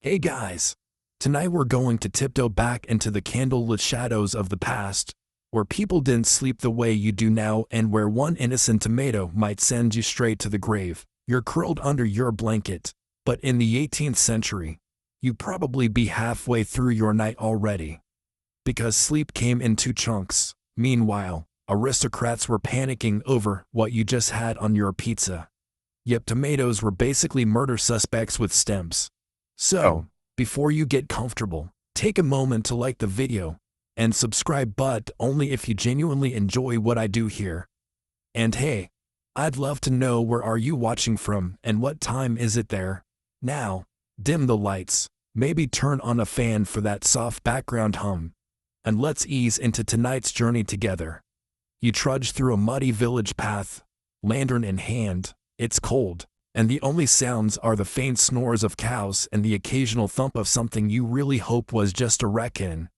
Hey guys! Tonight we're going to tiptoe back into the candlelit shadows of the past, where people didn't sleep the way you do now and where one innocent tomato might send you straight to the grave. You're curled under your blanket, but in the 18th century, you'd probably be halfway through your night already. Because sleep came in two chunks. Meanwhile, aristocrats were panicking over what you just had on your pizza. Yep, tomatoes were basically murder suspects with stems. So, before you get comfortable, take a moment to like the video and subscribe, but only if you genuinely enjoy what I do here. And hey, I'd love to know where are you watching from and what time is it there. Now, dim the lights, maybe turn on a fan for that soft background hum, and let's ease into tonight's journey together. You trudge through a muddy village path, lantern in hand. It's cold, and the only sounds are the faint snores of cows and the occasional thump of something you really hope was just a raccoon.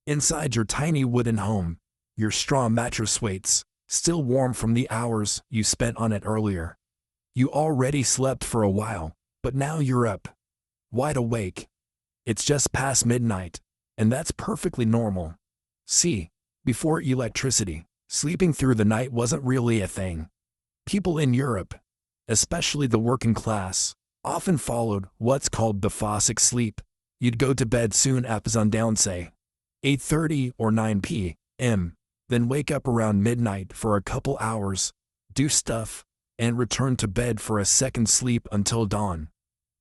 Inside your tiny wooden home, your straw mattress waits, still warm from the hours you spent on it earlier. You already slept for a while, but now you're up, wide awake. It's just past midnight, and that's perfectly normal. See, before electricity, sleeping through the night wasn't really a thing. People in Europe, especially the working class, often followed what's called the Fossick sleep. You'd go to bed soon after sundown, say 8:30 or 9 p.m., then wake up around midnight for a couple hours, do stuff, and return to bed for a second sleep until dawn.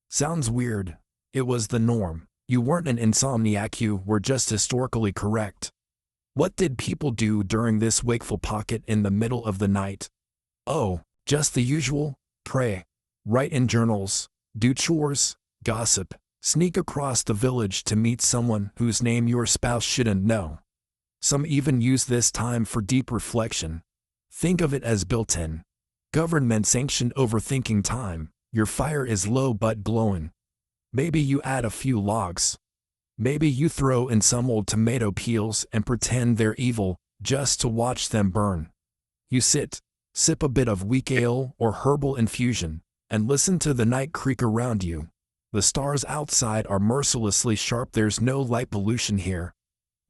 Sounds weird. It was the norm. You weren't an insomniac, you were just historically correct. What did people do during this wakeful pocket in the middle of the night? Oh, just the usual. Pray, write in journals, do chores, gossip, sneak across the village to meet someone whose name your spouse shouldn't know. Some even use this time for deep reflection. Think of it as built-in, government-sanctioned overthinking time. Your fire is low but glowing. Maybe you add a few logs. Maybe you throw in some old tomato peels and pretend they're evil just to watch them burn. You sit, sip a bit of weak ale or herbal infusion, and listen to the night creak around you. The stars outside are mercilessly sharp. There's no light pollution here.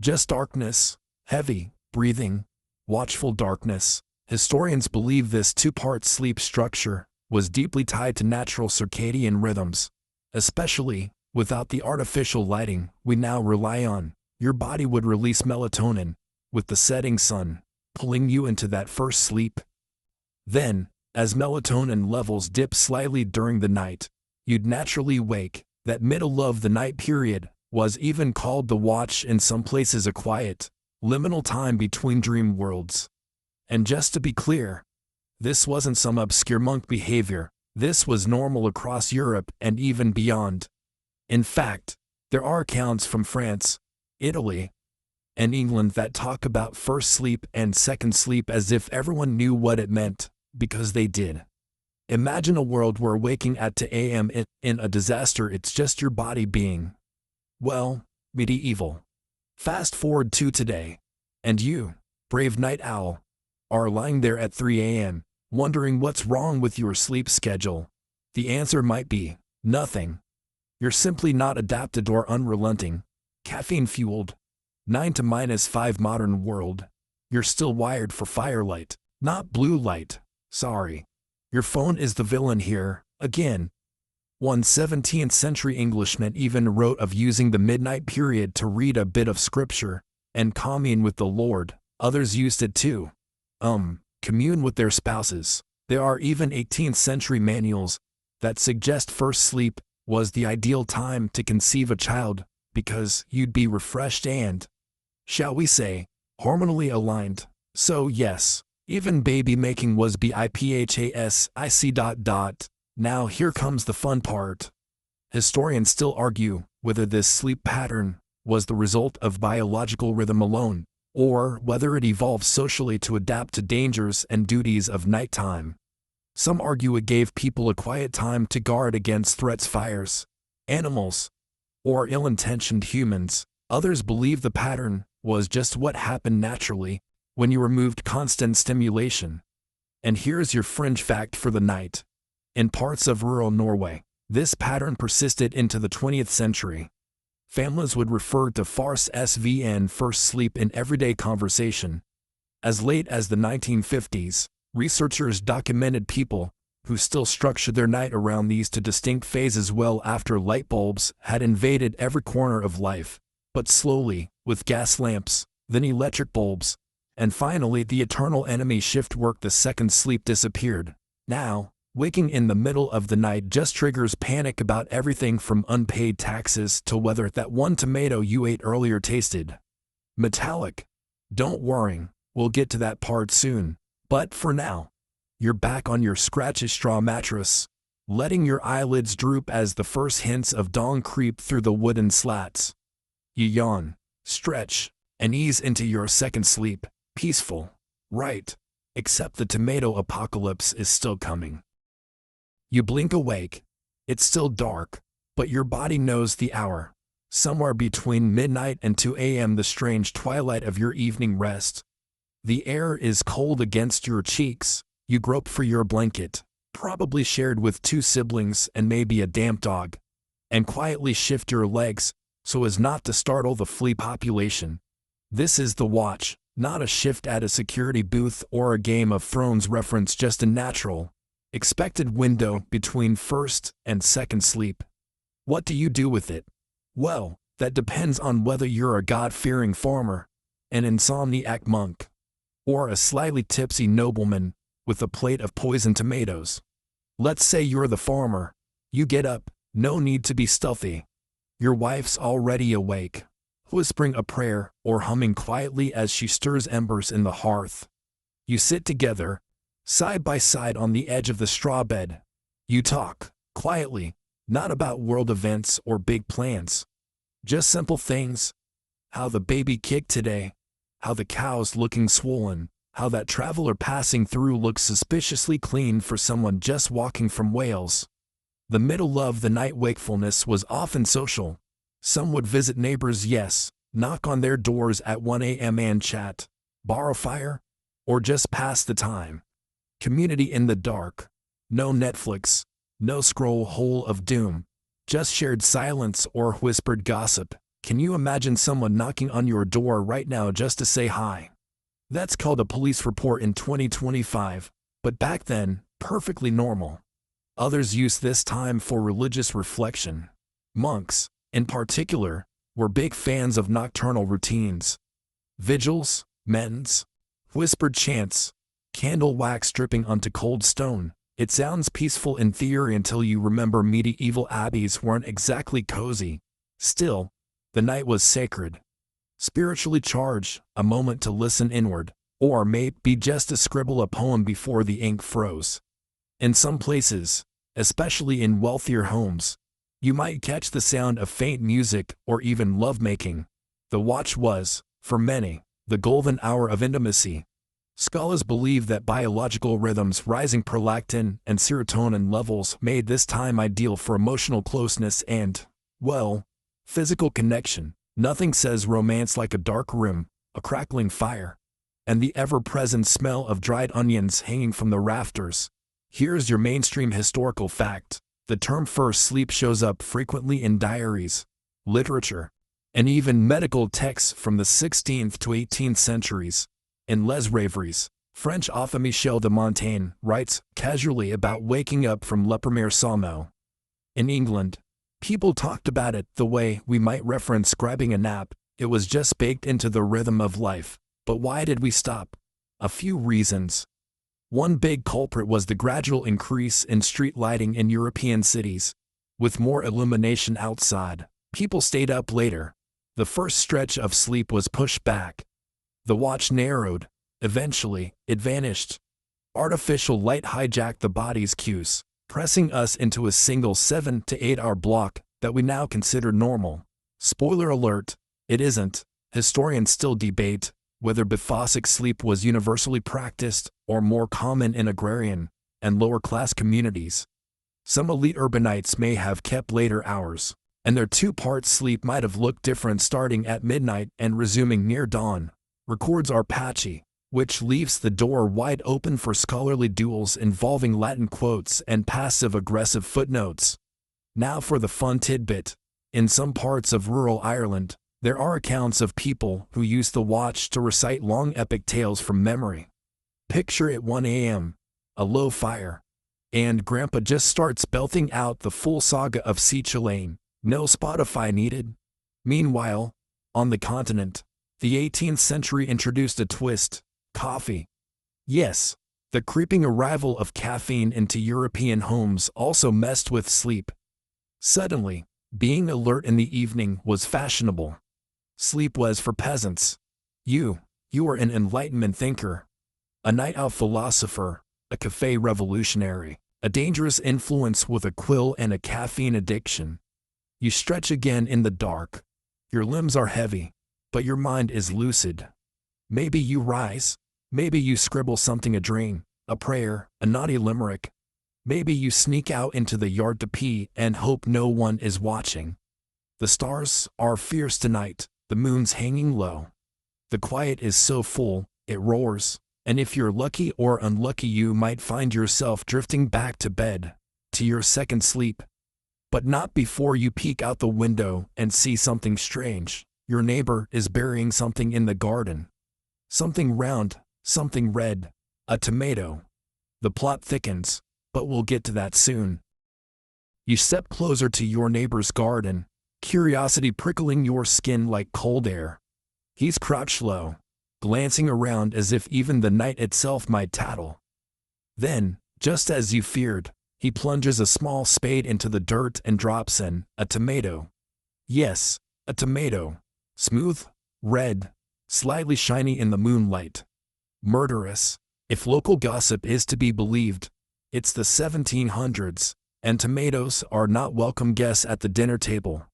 Just darkness, heavy, breathing, watchful darkness. Historians believe this two-part sleep structure was deeply tied to natural circadian rhythms, especially without the artificial lighting we now rely on. Your body would release melatonin with the setting sun, pulling you into that first sleep. Then, as melatonin levels dip slightly during the night, you'd naturally wake. That middle of the night period was even called the watch, in some places a quiet, liminal time between dream worlds. And just to be clear, this wasn't some obscure monk behavior. This was normal across Europe and even beyond. In fact, there are accounts from France, Italy, and England that talk about first sleep and second sleep as if everyone knew what it meant, because they did. Imagine a world where waking at 2 a.m. in a disaster, it's just your body being, well, medieval. Fast forward to today, and you, brave night owl, are lying there at 3 a.m., wondering what's wrong with your sleep schedule. The answer might be nothing. You're simply not adapted or unrelenting, caffeine-fueled, 9 to -5 modern world. You're still wired for firelight, not blue light. Sorry. Your phone is the villain here, again. One 17th century Englishman even wrote of using the midnight period to read a bit of scripture and commune with the Lord. Others used it to, commune with their spouses. There are even 18th century manuals that suggest first sleep was the ideal time to conceive a child, because you'd be refreshed and, shall we say, hormonally aligned. So yes, even baby making was biphassic. Now here comes the fun part. Historians still argue whether this sleep pattern was the result of biological rhythm alone, or whether it evolved socially to adapt to dangers and duties of nighttime. Some argue it gave people a quiet time to guard against threats, fires, animals, or ill-intentioned humans. Others believe the pattern was just what happened naturally when you removed constant stimulation. And here's your fringe fact for the night. In parts of rural Norway, This pattern persisted into the 20th century. Families would refer to farce SVN first sleep in everyday conversation. As late as the 1950s, researchers documented people who still structured their night around these two distinct phases well after light bulbs had invaded every corner of life. But slowly, with gas lamps, then electric bulbs, and finally the eternal enemy shift work, the second sleep disappeared. Now, waking in the middle of the night just triggers panic about everything from unpaid taxes to whether that one tomato you ate earlier tasted metallic. Don't worry, we'll get to that part soon. But for now, you're back on your scratchy straw mattress, letting your eyelids droop as the first hints of dawn creep through the wooden slats. You yawn, stretch, and ease into your second sleep, peaceful, right? Except the tomato apocalypse is still coming. You blink awake. It's still dark, but your body knows the hour. Somewhere between midnight and 2 a.m., the strange twilight of your evening rest. The air is cold against your cheeks. You grope for your blanket, probably shared with 2 siblings and maybe a damp dog, and quietly shift your legs so as not to startle the flea population. This is the watch, not a shift at a security booth or a Game of Thrones reference, just a natural, expected window between first and second sleep. What do you do with it? Well, that depends on whether you're a God-fearing farmer, an insomniac monk, or a slightly tipsy nobleman with a plate of poisoned tomatoes. Let's say you're the farmer. You get up, no need to be stealthy. Your wife's already awake, whispering a prayer or humming quietly as she stirs embers in the hearth. You sit together, side by side on the edge of the straw bed. You talk, quietly, not about world events or big plans. Just simple things. How the baby kicked today, how the cow's looking swollen, how that traveler passing through looks suspiciously clean for someone just walking from Wales. The middle of the night wakefulness was often social. Some would visit neighbors, yes, knock on their doors at 1 a.m. and chat, borrow fire, or just pass the time. Community in the dark. No Netflix, no scroll hole of doom, just shared silence or whispered gossip. Can you imagine someone knocking on your door right now just to say hi? That's called a police report in 2025, but back then, perfectly normal. Others used this time for religious reflection. Monks, in particular, were big fans of nocturnal routines. Vigils, mends, whispered chants, candle wax dripping onto cold stone. It sounds peaceful in theory until you remember medieval abbeys weren't exactly cozy. Still, the night was sacred. Spiritually charged, a moment to listen inward, or maybe just to scribble a poem before the ink froze. In some places, especially in wealthier homes, you might catch the sound of faint music or even lovemaking. The watch was, for many, the golden hour of intimacy. Scholars believe that biological rhythms, rising prolactin and serotonin levels, made this time ideal for emotional closeness and, well, physical connection. Nothing says romance like a dark room, a crackling fire, and the ever-present smell of dried onions hanging from the rafters. Here's your mainstream historical fact. The term first sleep shows up frequently in diaries, literature, and even medical texts from the 16th to 18th centuries. In Les Rêveries, French author Michel de Montaigne writes casually about waking up from le premier sommeil. In England, people talked about it the way we might reference grabbing a nap. It was just baked into the rhythm of life. But why did we stop? A few reasons. One big culprit was the gradual increase in street lighting in European cities. With more illumination outside, people stayed up later. The first stretch of sleep was pushed back. The watch narrowed. Eventually, it vanished. Artificial light hijacked the body's cues, pressing us into a single 7 to 8 hour block that we now consider normal. Spoiler alert, it isn't. Historians still debate whether biphasic sleep was universally practiced or more common in agrarian and lower-class communities. Some elite urbanites may have kept later hours, and their two-part sleep might have looked different, starting at midnight and resuming near dawn. Records are patchy, which leaves the door wide open for scholarly duels involving Latin quotes and passive-aggressive footnotes. Now for the fun tidbit. In some parts of rural Ireland, there are accounts of people who use the watch to recite long epic tales from memory. Picture at 1 a.m., a low fire, and Grandpa just starts belting out the full saga of Siege Lane. No Spotify needed. Meanwhile, on the continent, the 18th century introduced a twist: coffee. Yes, the creeping arrival of caffeine into European homes also messed with sleep. Suddenly, being alert in the evening was fashionable. Sleep was for peasants. You were an Enlightenment thinker, a night-out philosopher, a cafe revolutionary, a dangerous influence with a quill and a caffeine addiction. You stretch again in the dark. Your limbs are heavy, but your mind is lucid. Maybe you rise. Maybe you scribble something, a dream, a prayer, a naughty limerick. Maybe you sneak out into the yard to pee and hope no one is watching. The stars are fierce tonight, the moon's hanging low. The quiet is so full, it roars, and if you're lucky or unlucky you might find yourself drifting back to bed, to your second sleep. But not before you peek out the window and see something strange. Your neighbor is burying something in the garden. Something round, something red, a tomato. The plot thickens, but we'll get to that soon. You step closer to your neighbor's garden, curiosity prickling your skin like cold air. He's crouched low, glancing around as if even the night itself might tattle. Then, just as you feared, he plunges a small spade into the dirt and drops in a tomato. Yes, a tomato. Smooth, red, slightly shiny in the moonlight. Murderous. If local gossip is to be believed, it's the 1700s, and tomatoes are not welcome guests at the dinner table.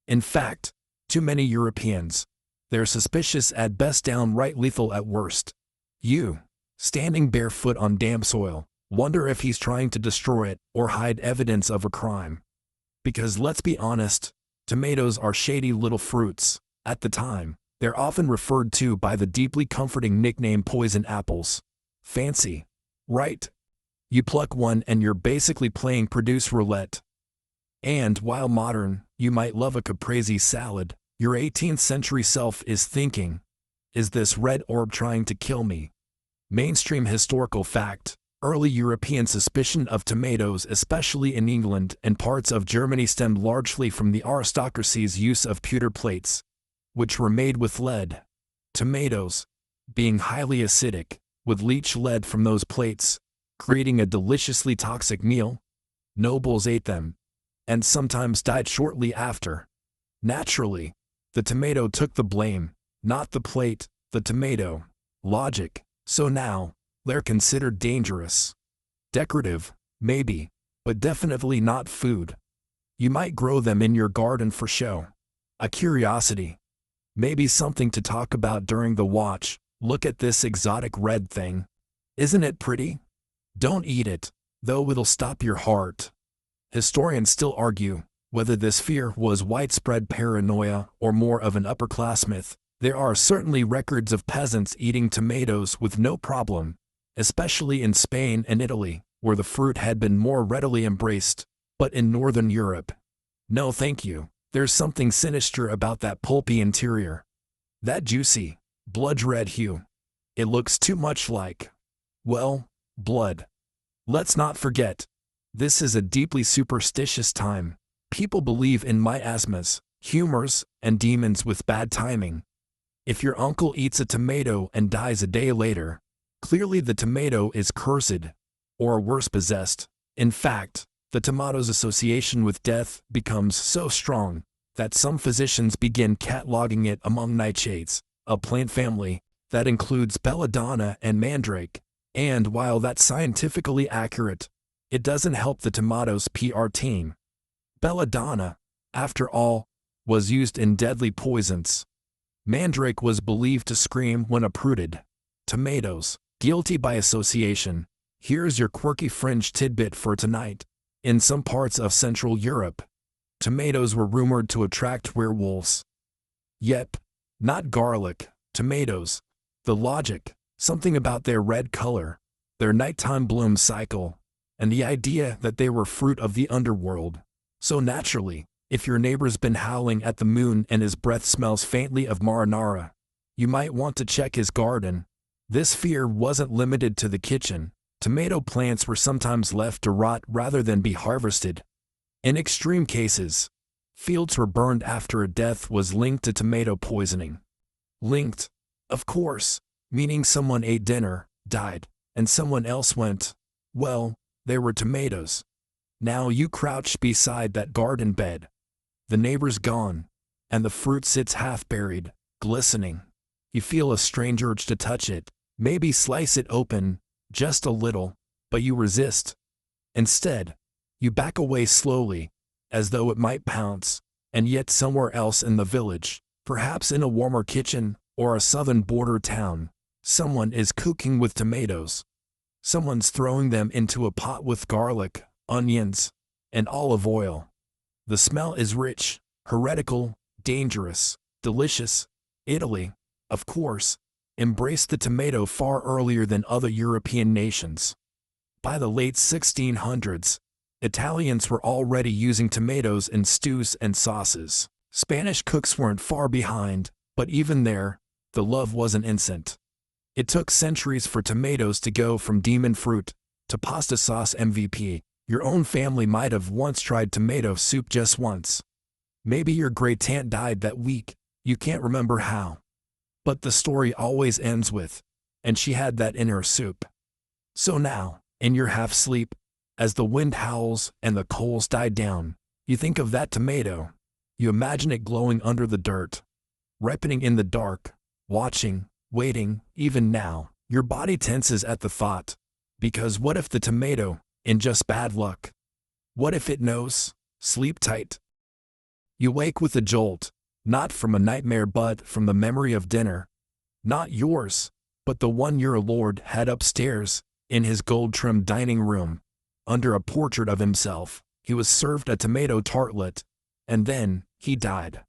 In fact, too many Europeans. They're suspicious at best, downright lethal at worst. You, standing barefoot on damp soil, wonder if he's trying to destroy it or hide evidence of a crime. Because let's be honest, tomatoes are shady little fruits. At the time, they're often referred to by the deeply comforting nickname poison apples. Fancy, right? You pluck one and you're basically playing produce roulette. And while modern, you might love a caprese salad, your 18th century self is thinking, is this red orb trying to kill me? Mainstream historical fact: early European suspicion of tomatoes, especially in England and parts of Germany, stemmed largely from the aristocracy's use of pewter plates, which were made with lead. Tomatoes, being highly acidic, would leach lead from those plates, creating a deliciously toxic meal. Nobles ate them, and sometimes died shortly after. Naturally, the tomato took the blame, not the plate, the tomato. Logic. So now, they're considered dangerous. Decorative, maybe, but definitely not food. You might grow them in your garden for show. A curiosity. Maybe something to talk about during the watch. Look at this exotic red thing. Isn't it pretty? Don't eat it, though it'll stop your heart. Historians still argue whether this fear was widespread paranoia or more of an upper-class myth. There are certainly records of peasants eating tomatoes with no problem, especially in Spain and Italy, where the fruit had been more readily embraced. But in Northern Europe, no thank you. There's something sinister about that pulpy interior. That juicy, blood-red hue. It looks too much like, well, blood. Let's not forget, this is a deeply superstitious time. People believe in miasmas, humors, and demons with bad timing. If your uncle eats a tomato and dies a day later, clearly the tomato is cursed, or worse, possessed. In fact, the tomato's association with death becomes so strong that some physicians begin cataloging it among nightshades, a plant family that includes belladonna and mandrake. And while that's scientifically accurate, it doesn't help the tomato's PR team. Belladonna, after all, was used in deadly poisons. Mandrake was believed to scream when uprooted. Tomatoes, guilty by association. Here's your quirky fringe tidbit for tonight. In some parts of Central Europe, tomatoes were rumored to attract werewolves. Yep, not garlic, tomatoes. The logic, something about their red color, their nighttime bloom cycle, and the idea that they were fruit of the underworld. So naturally, if your neighbor's been howling at the moon and his breath smells faintly of marinara, you might want to check his garden. This fear wasn't limited to the kitchen. Tomato plants were sometimes left to rot rather than be harvested. In extreme cases, fields were burned after a death was linked to tomato poisoning. Linked, of course, meaning someone ate dinner, died, and someone else went, well, there were tomatoes. Now you crouch beside that garden bed. The neighbor's gone, and the fruit sits half buried, glistening. You feel a strange urge to touch it, maybe slice it open, just a little, but you resist. Instead, you back away slowly, as though it might pounce, and yet somewhere else in the village, perhaps in a warmer kitchen or a southern border town, someone is cooking with tomatoes. Someone's throwing them into a pot with garlic, onions, and olive oil. The smell is rich, heretical, dangerous, delicious. Italy, of course, embraced the tomato far earlier than other European nations. By the late 1600s, Italians were already using tomatoes in stews and sauces. Spanish cooks weren't far behind, but even there, the love wasn't instant. It took centuries for tomatoes to go from demon fruit to pasta sauce MVP. Your own family might have once tried tomato soup just once. Maybe your great-aunt died that week, you can't remember how. But the story always ends with, and she had that in her soup. So now, in your half-sleep, as the wind howls and the coals die down, you think of that tomato. You imagine it glowing under the dirt, ripening in the dark, watching, waiting. Even now, your body tenses at the thought. Because what if the tomato, in just bad luck? What if it knows? Sleep tight. You wake with a jolt, not from a nightmare but from the memory of dinner. Not yours, but the one your lord had upstairs, in his gold-trimmed dining room. Under a portrait of himself, he was served a tomato tartlet, and then he died.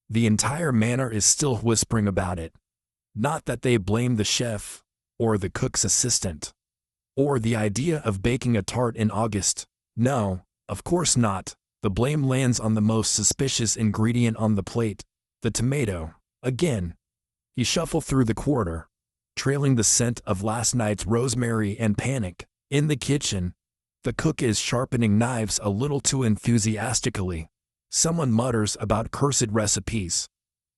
The entire manor is still whispering about it. Not that they blame the chef, or the cook's assistant, or the idea of baking a tart in August. No, of course not. The blame lands on the most suspicious ingredient on the plate, the tomato. Again, you shuffle through the quarter, trailing the scent of last night's rosemary and panic. In the kitchen, the cook is sharpening knives a little too enthusiastically. Someone mutters about cursed recipes,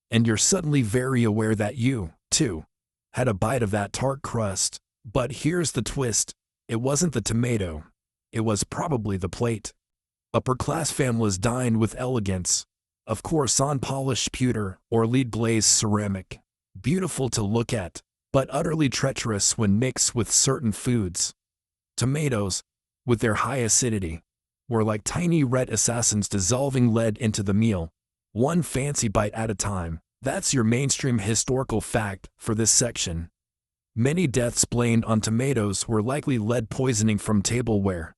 and you're suddenly very aware that you, too, had a bite of that tart crust. But here's the twist. It wasn't the tomato. It was probably the plate. Upper-class families dined with elegance, of course on polished pewter or lead-glazed ceramic. Beautiful to look at, but utterly treacherous when mixed with certain foods. Tomatoes, with their high acidity, were like tiny red assassins dissolving lead into the meal, one fancy bite at a time. That's your mainstream historical fact for this section. Many deaths blamed on tomatoes were likely lead poisoning from tableware.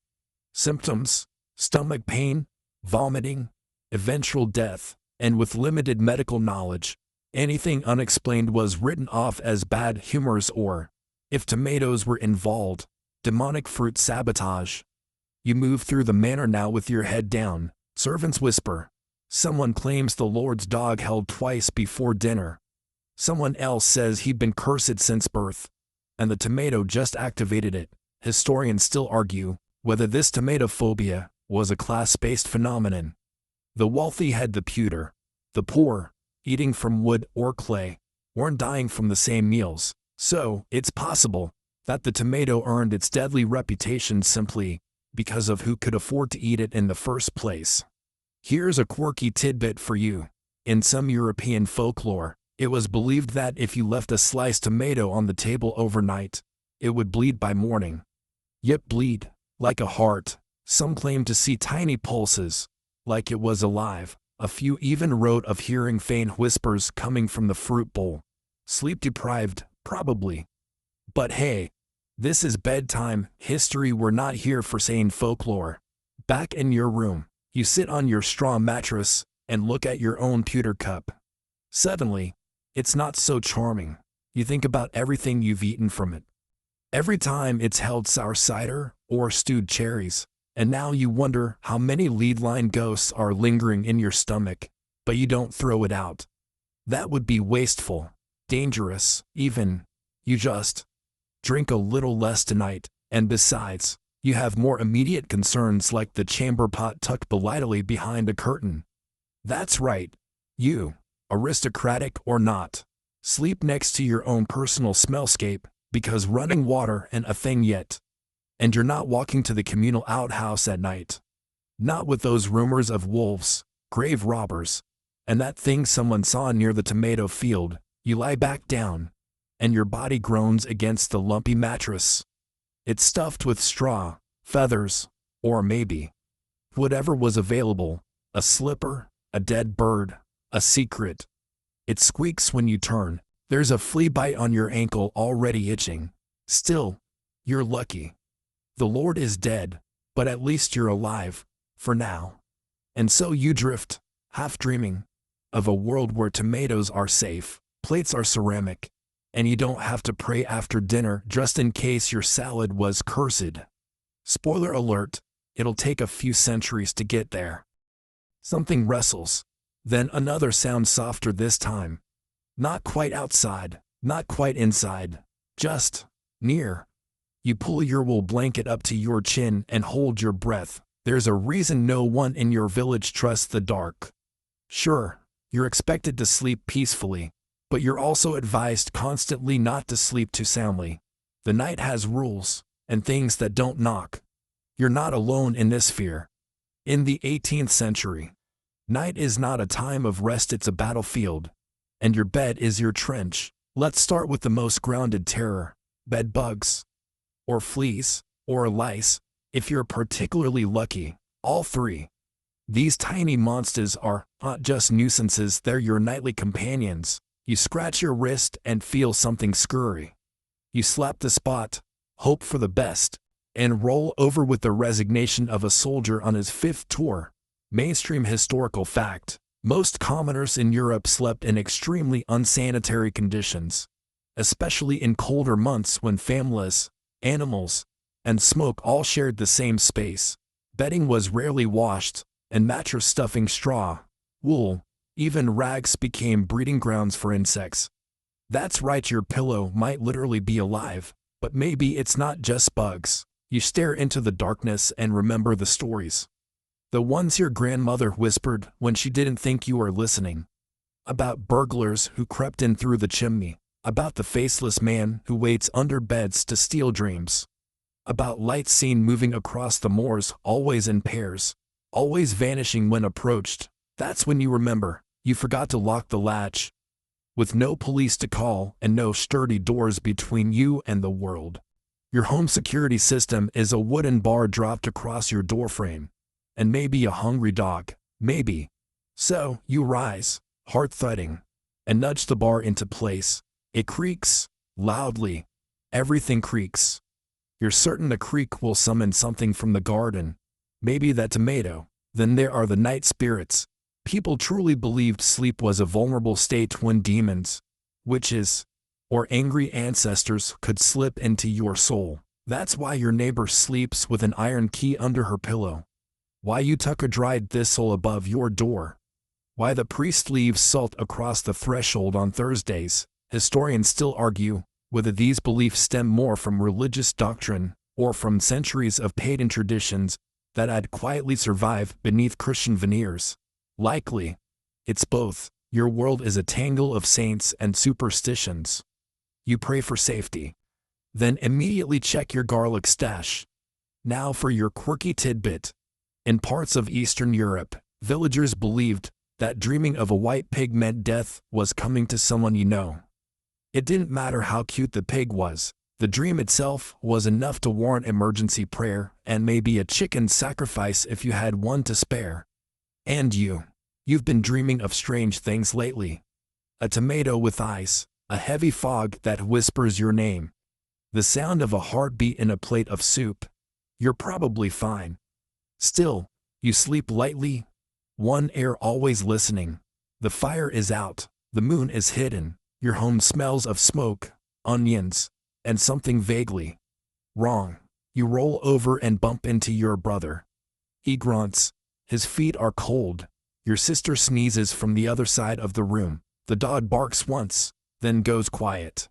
Symptoms: stomach pain, vomiting, eventual death, and with limited medical knowledge, anything unexplained was written off as bad humors or, if tomatoes were involved, demonic fruit sabotage. You move through the manor now with your head down. Servants whisper. Someone claims the Lord's dog held twice before dinner. Someone else says he'd been cursed since birth, and the tomato just activated it. Historians still argue whether this tomatophobia was a class-based phenomenon. The wealthy had the pewter. The poor, eating from wood or clay, weren't dying from the same meals. So, it's possible that the tomato earned its deadly reputation simply because of who could afford to eat it in the first place. Here's a quirky tidbit for you. In some European folklore, it was believed that if you left a sliced tomato on the table overnight, it would bleed by morning. Yet bleed, like a heart. Some claimed to see tiny pulses, like it was alive. A few even wrote of hearing faint whispers coming from the fruit bowl. Sleep deprived, probably. But hey, this is bedtime history. We're not here for sane folklore. Back in your room, you sit on your straw mattress and look at your own pewter cup. Suddenly, it's not so charming. You think about everything you've eaten from it. Every time it's held sour cider or stewed cherries, And now you wonder how many lead line ghosts are lingering in your stomach, but you don't throw it out. That would be wasteful, dangerous, even. You just drink a little less tonight, and besides, you have more immediate concerns like the chamber pot tucked belitely behind a curtain. That's right. You, aristocratic or not, sleep next to your own personal smellscape, because running water ain't a thing yet. And you're not walking to the communal outhouse at night. Not with those rumors of wolves, grave robbers, and that thing someone saw near the tomato field. You lie back down, and your body groans against the lumpy mattress. It's stuffed with straw, feathers, or maybe whatever was available, a slipper, a dead bird, a secret. It squeaks when you turn. There's a flea bite on your ankle already itching. Still, you're lucky. The Lord is dead, but at least you're alive, for now. And so you drift, half dreaming, of a world where tomatoes are safe, plates are ceramic, and you don't have to pray after dinner just in case your salad was cursed. Spoiler alert, it'll take a few centuries to get there. Something wrestles. Then another sound softer this time. Not quite outside, not quite inside, just near. You pull your wool blanket up to your chin and hold your breath. There's a reason no one in your village trusts the dark. Sure, you're expected to sleep peacefully, but you're also advised constantly not to sleep too soundly. The night has rules, and things that don't knock. You're not alone in this fear. In the 18th century, night is not a time of rest, it's a battlefield. And your bed is your trench. Let's start with the most grounded terror, bed bugs. Or fleas, or lice, if you're particularly lucky, all three. These tiny monsters are not just nuisances, they're your nightly companions. You scratch your wrist and feel something scurry. You slap the spot, hope for the best, and roll over with the resignation of a soldier on his 5th tour. Mainstream historical fact: most commoners in Europe slept in extremely unsanitary conditions, especially in colder months when families, animals, and smoke all shared the same space. Bedding was rarely washed, and mattress stuffing straw, wool, even rags became breeding grounds for insects. That's right, your pillow might literally be alive, but maybe it's not just bugs. You stare into the darkness and remember the stories. The ones your grandmother whispered when she didn't think you were listening. About burglars who crept in through the chimney. About the faceless man who waits under beds to steal dreams. About lights seen moving across the moors, always in pairs, always vanishing when approached. That's when you remember, you forgot to lock the latch. With no police to call and no sturdy doors between you and the world. Your home security system is a wooden bar dropped across your doorframe. And maybe a hungry dog, maybe. So, you rise, heart thudding, and nudge the bar into place. It creaks, loudly. Everything creaks. You're certain the creak will summon something from the garden. Maybe that tomato. Then there are the night spirits. People truly believed sleep was a vulnerable state when demons, witches, or angry ancestors could slip into your soul. That's why your neighbor sleeps with an iron key under her pillow. Why you tuck a dried thistle above your door. Why the priest leaves salt across the threshold on Thursdays. Historians still argue whether these beliefs stem more from religious doctrine or from centuries of pagan traditions that had quietly survived beneath Christian veneers. Likely, it's both. Your world is a tangle of saints and superstitions. You pray for safety. Then immediately check your garlic stash. Now for your quirky tidbit. In parts of Eastern Europe, villagers believed that dreaming of a white pig meant death was coming to someone you know. It didn't matter how cute the pig was. The dream itself was enough to warrant emergency prayer and maybe a chicken sacrifice if you had one to spare. And you've been dreaming of strange things lately. A tomato with eyes, a heavy fog that whispers your name, the sound of a heartbeat in a plate of soup. You're probably fine. Still, you sleep lightly, one ear always listening. The fire is out, the moon is hidden, your home smells of smoke, onions, and something vaguely wrong. You roll over and bump into your brother. He grunts. His feet are cold. Your sister sneezes from the other side of the room. The dog barks once, then goes quiet.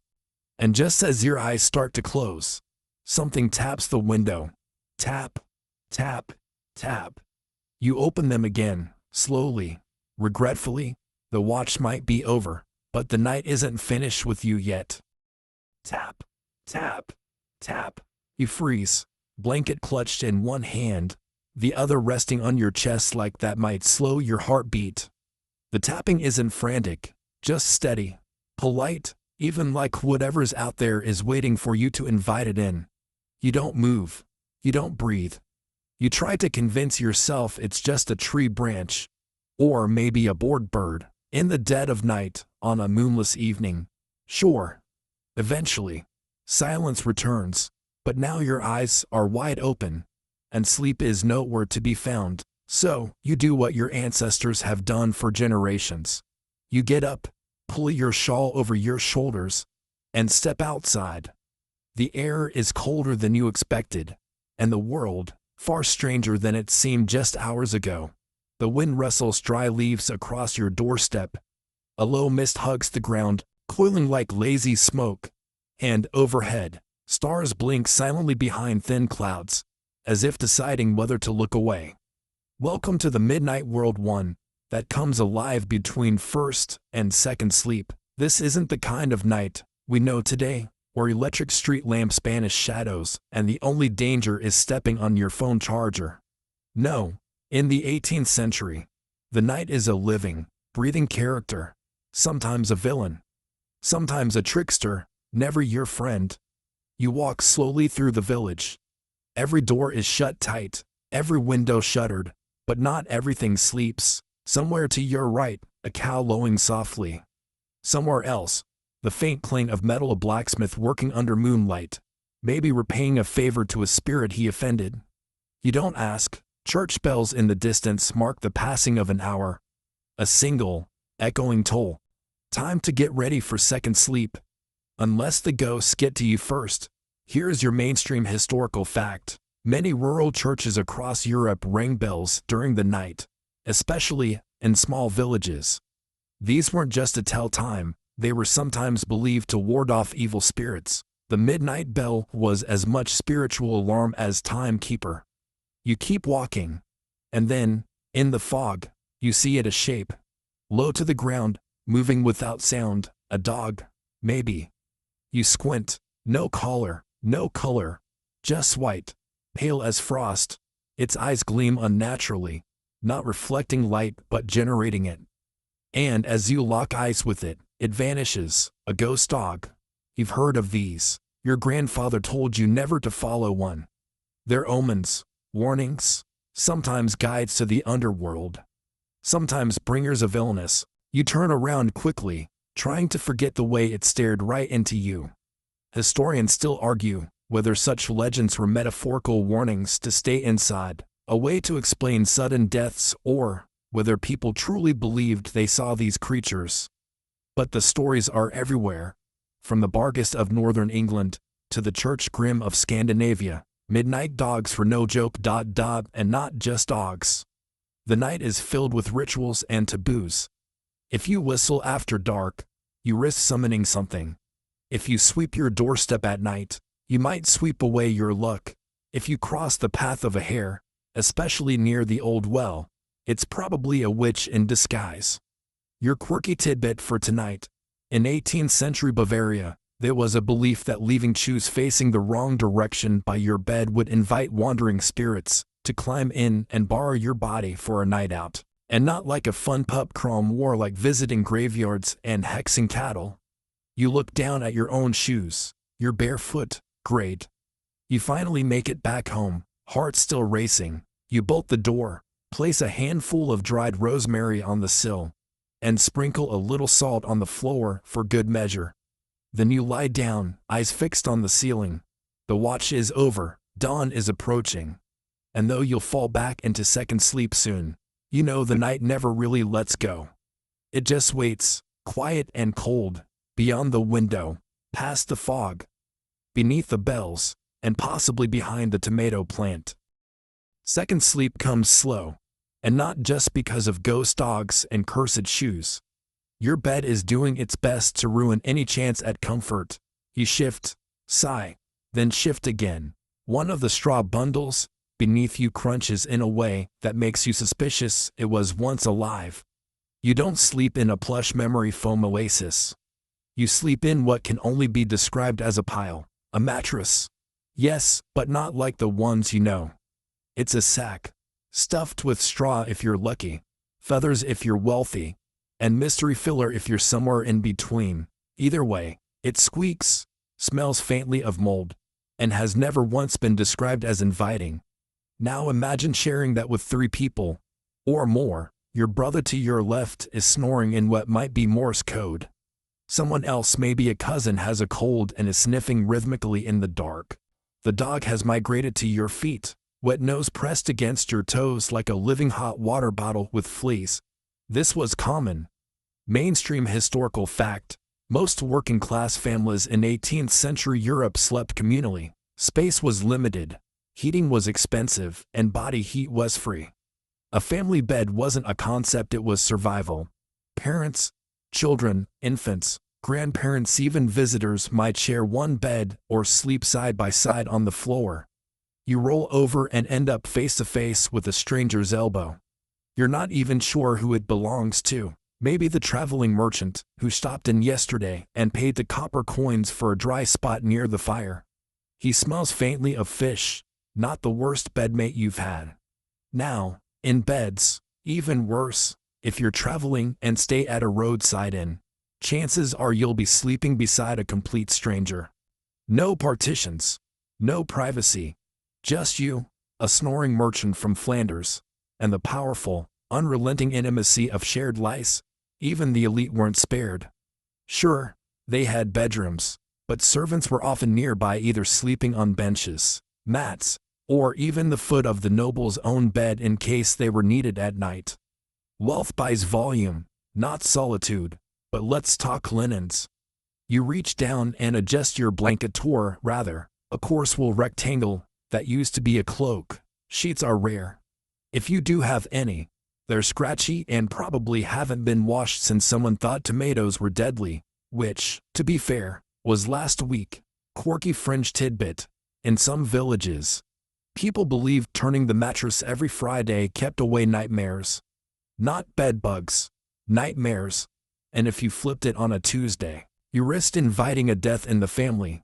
And just as your eyes start to close, something taps the window. Tap, tap, tap. You open them again, slowly, regretfully. The watch might be over, but the night isn't finished with you yet. Tap, tap, tap. You freeze, blanket clutched in one hand, the other resting on your chest like that might slow your heartbeat. The tapping isn't frantic, just steady, polite, even like whatever's out there is waiting for you to invite it in. You don't move. You don't breathe. You try to convince yourself it's just a tree branch, or maybe a bored bird, in the dead of night, on a moonless evening. Sure. Eventually, silence returns, but now your eyes are wide open, and sleep is nowhere to be found. So, you do what your ancestors have done for generations. You get up, pull your shawl over your shoulders, and step outside. The air is colder than you expected, and the world, far stranger than it seemed just hours ago. The wind rustles dry leaves across your doorstep. A low mist hugs the ground, coiling like lazy smoke. And overhead, stars blink silently behind thin clouds, as if deciding whether to look away. Welcome to the midnight world, one that comes alive between first and second sleep. This isn't the kind of night we know today, where electric street lamps banish shadows and the only danger is stepping on your phone charger. No, in the 18th century, the night is a living, breathing character, sometimes a villain, sometimes a trickster, never your friend. You walk slowly through the village. Every door is shut tight, every window shuttered, but not everything sleeps. Somewhere to your right, a cow lowing softly. Somewhere else, the faint clang of metal, a blacksmith working under moonlight, maybe repaying a favor to a spirit he offended. You don't ask. Church bells in the distance mark the passing of an hour. A single, echoing toll. Time to get ready for second sleep. Unless the ghosts get to you first. Here's your mainstream historical fact. Many rural churches across Europe rang bells during the night, especially in small villages. These weren't just to tell time, they were sometimes believed to ward off evil spirits. The midnight bell was as much spiritual alarm as timekeeper. You keep walking, and then, in the fog, you see it, a shape, low to the ground, moving without sound, a dog, maybe. You squint, no collar, no color, just white, pale as frost. Its eyes gleam unnaturally, not reflecting light but generating it. And as you lock eyes with it, it vanishes, a ghost dog. You've heard of these. Your grandfather told you never to follow one. They're omens, warnings, sometimes guides to the underworld, sometimes bringers of illness. You turn around quickly, trying to forget the way it stared right into you. Historians still argue whether such legends were metaphorical warnings to stay inside, a way to explain sudden deaths, or whether people truly believed they saw these creatures. But the stories are everywhere, from the Barghest of northern England to the Church Grim of Scandinavia. Midnight dogs were no joke. And not just dogs. The night is filled with rituals and taboos. If you whistle after dark, you risk summoning something. If you sweep your doorstep at night, you might sweep away your luck. If you cross the path of a hare, especially near the old well, it's probably a witch in disguise. Your quirky tidbit for tonight. In 18th century Bavaria, there was a belief that leaving shoes facing the wrong direction by your bed would invite wandering spirits to climb in and borrow your body for a night out. And not like a fun pub crawl, more like visiting graveyards and hexing cattle. You look down at your own shoes. You're barefoot. Great. You finally make it back home, heart still racing. You bolt the door, place a handful of dried rosemary on the sill, and sprinkle a little salt on the floor for good measure. Then you lie down, eyes fixed on the ceiling. The watch is over, dawn is approaching. And though you'll fall back into second sleep soon, you know the night never really lets go. It just waits, quiet and cold, beyond the window, past the fog, beneath the bells, and possibly behind the tomato plant. Second sleep comes slow, and not just because of ghost dogs and cursed shoes. Your bed is doing its best to ruin any chance at comfort. You shift, sigh, then shift again. One of the straw bundles beneath you crunches in a way that makes you suspicious it was once alive. You don't sleep in a plush memory foam oasis. You sleep in what can only be described as a pile, a mattress. Yes, but not like the ones you know. It's a sack, stuffed with straw if you're lucky, feathers if you're wealthy, and mystery filler if you're somewhere in between. Either way, it squeaks, smells faintly of mold, and has never once been described as inviting. Now imagine sharing that with 3 people, or more. Your brother to your left is snoring in what might be Morse code. Someone else, maybe a cousin, has a cold and is sniffing rhythmically in the dark. The dog has migrated to your feet, wet nose pressed against your toes like a living hot water bottle with fleas. This was common. Mainstream historical fact. Most working-class families in 18th-century Europe slept communally. Space was limited, heating was expensive, and body heat was free. A family bed wasn't a concept, it was survival. Parents, children, infants, grandparents, even visitors might share one bed or sleep side by side on the floor. You roll over and end up face to face with a stranger's elbow. You're not even sure who it belongs to. Maybe the traveling merchant who stopped in yesterday and paid the copper coins for a dry spot near the fire. He smells faintly of fish, not the worst bedmate you've had. Now, in beds, even worse, if you're traveling and stay at a roadside inn, chances are you'll be sleeping beside a complete stranger. No partitions, no privacy, just you, a snoring merchant from Flanders, and the powerful, unrelenting intimacy of shared lice. Even the elite weren't spared. Sure, they had bedrooms, but servants were often nearby, either sleeping on benches, mats, or even the foot of the noble's own bed in case they were needed at night. Wealth buys volume, not solitude, but let's talk linens. You reach down and adjust your blanket, or rather, a coarse wool rectangle that used to be a cloak. Sheets are rare. If you do have any, they're scratchy and probably haven't been washed since someone thought tomatoes were deadly, which, to be fair, was last week. Quirky fringe tidbit. In some villages, people believed turning the mattress every Friday kept away nightmares. Not bed bugs, nightmares. And if you flipped it on a Tuesday, you risked inviting a death in the family.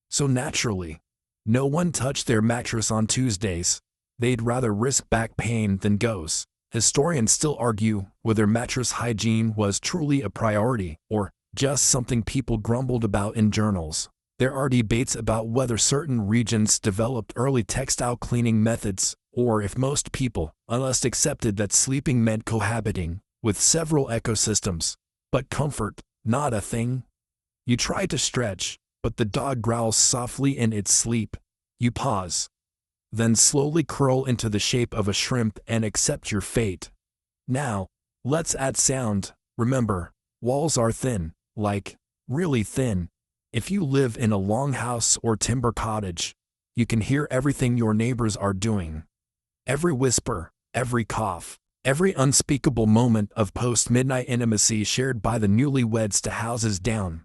So naturally, no one touched their mattress on Tuesdays. They'd rather risk back pain than ghosts. Historians still argue whether mattress hygiene was truly a priority or just something people grumbled about in journals. There are debates about whether certain regions developed early textile cleaning methods, or if most people unless accepted that sleeping meant cohabiting with several ecosystems. But comfort, not a thing. You try to stretch, but the dog growls softly in its sleep. You pause, then slowly curl into the shape of a shrimp and accept your fate. Now, let's add sound. Remember, walls are thin, like, really thin. If you live in a longhouse or timber cottage, you can hear everything your neighbors are doing. Every whisper, every cough, every unspeakable moment of post-midnight intimacy shared by the newlyweds to houses down.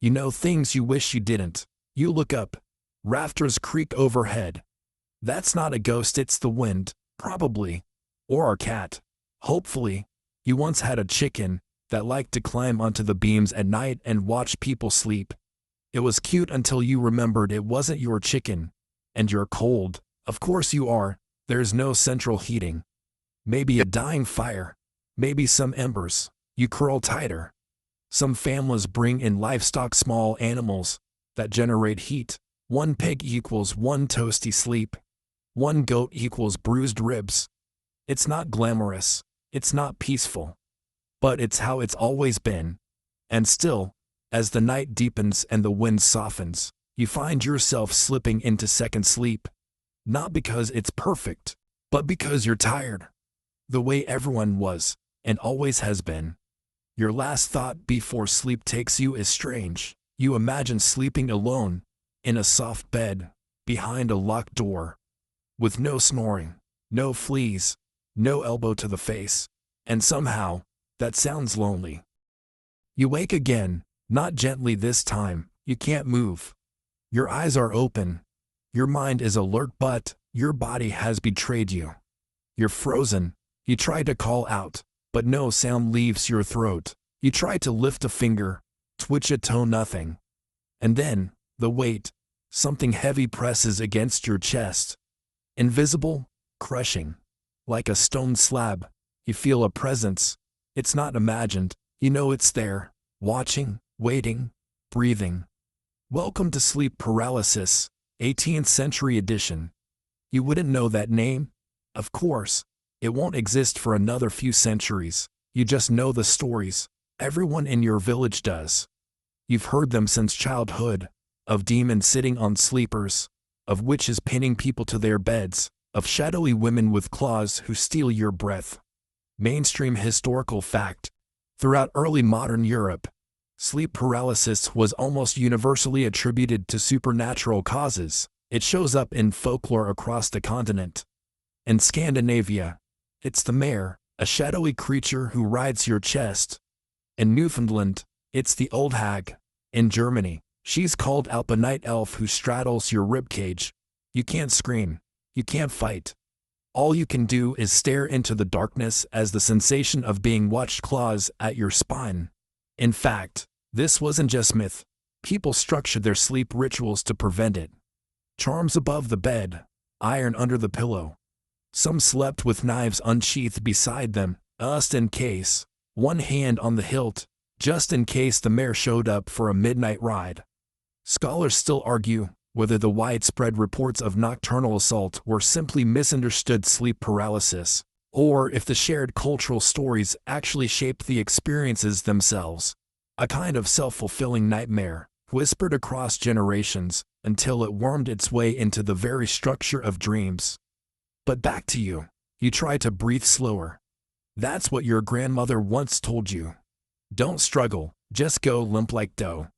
You know things you wish you didn't. You look up. Rafters creak overhead. That's not a ghost, it's the wind, probably. Or a cat. Hopefully. You once had a chicken that liked to climb onto the beams at night and watch people sleep. It was cute until you remembered it wasn't your chicken. And you're cold. Of course you are. There's no central heating. Maybe a dying fire. Maybe some embers. You curl tighter. Some families bring in livestock, small animals that generate heat. 1 pig equals 1 toasty sleep. 1 goat equals bruised ribs. It's not glamorous. It's not peaceful. But it's how it's always been. And still, as the night deepens and the wind softens, you find yourself slipping into second sleep. Not because it's perfect, but because you're tired. The way everyone was, and always has been. Your last thought before sleep takes you is strange. You imagine sleeping alone, in a soft bed, behind a locked door, with no snoring, No fleas, no elbow to the face, and somehow, that sounds lonely. You wake again, not gently this time, you can't move. Your eyes are open. Your mind is alert, but your body has betrayed you. You're frozen. You try to call out, but no sound leaves your throat. You try to lift a finger, twitch a toe, nothing. And then, the weight, something heavy presses against your chest. Invisible, crushing. Like a stone slab, you feel a presence. It's not imagined, you know it's there, watching, waiting, breathing. Welcome to Sleep Paralysis, 18th Century Edition. You wouldn't know that name? Of course. It won't exist for another few centuries. You just know the stories. Everyone in your village does. You've heard them since childhood. Of demons sitting on sleepers. Of witches pinning people to their beds. Of shadowy women with claws who steal your breath. Mainstream historical fact. Throughout early modern Europe, sleep paralysis was almost universally attributed to supernatural causes. It shows up in folklore across the continent. In Scandinavia, it's the mare, a shadowy creature who rides your chest. In Newfoundland, it's the old hag. In Germany, she's called Alp, night elf who straddles your ribcage. You can't scream. You can't fight. All you can do is stare into the darkness as the sensation of being watched claws at your spine. In fact, this wasn't just myth. People structured their sleep rituals to prevent it. Charms above the bed, iron under the pillow. Some slept with knives unsheathed beside them, just in case. One hand on the hilt, just in case the mare showed up for a midnight ride. Scholars still argue whether the widespread reports of nocturnal assault were simply misunderstood sleep paralysis, or if the shared cultural stories actually shaped the experiences themselves. A kind of self-fulfilling nightmare, whispered across generations, until it wormed its way into the very structure of dreams. But back to you. You try to breathe slower. That's what your grandmother once told you. Don't struggle, just go limp like dough.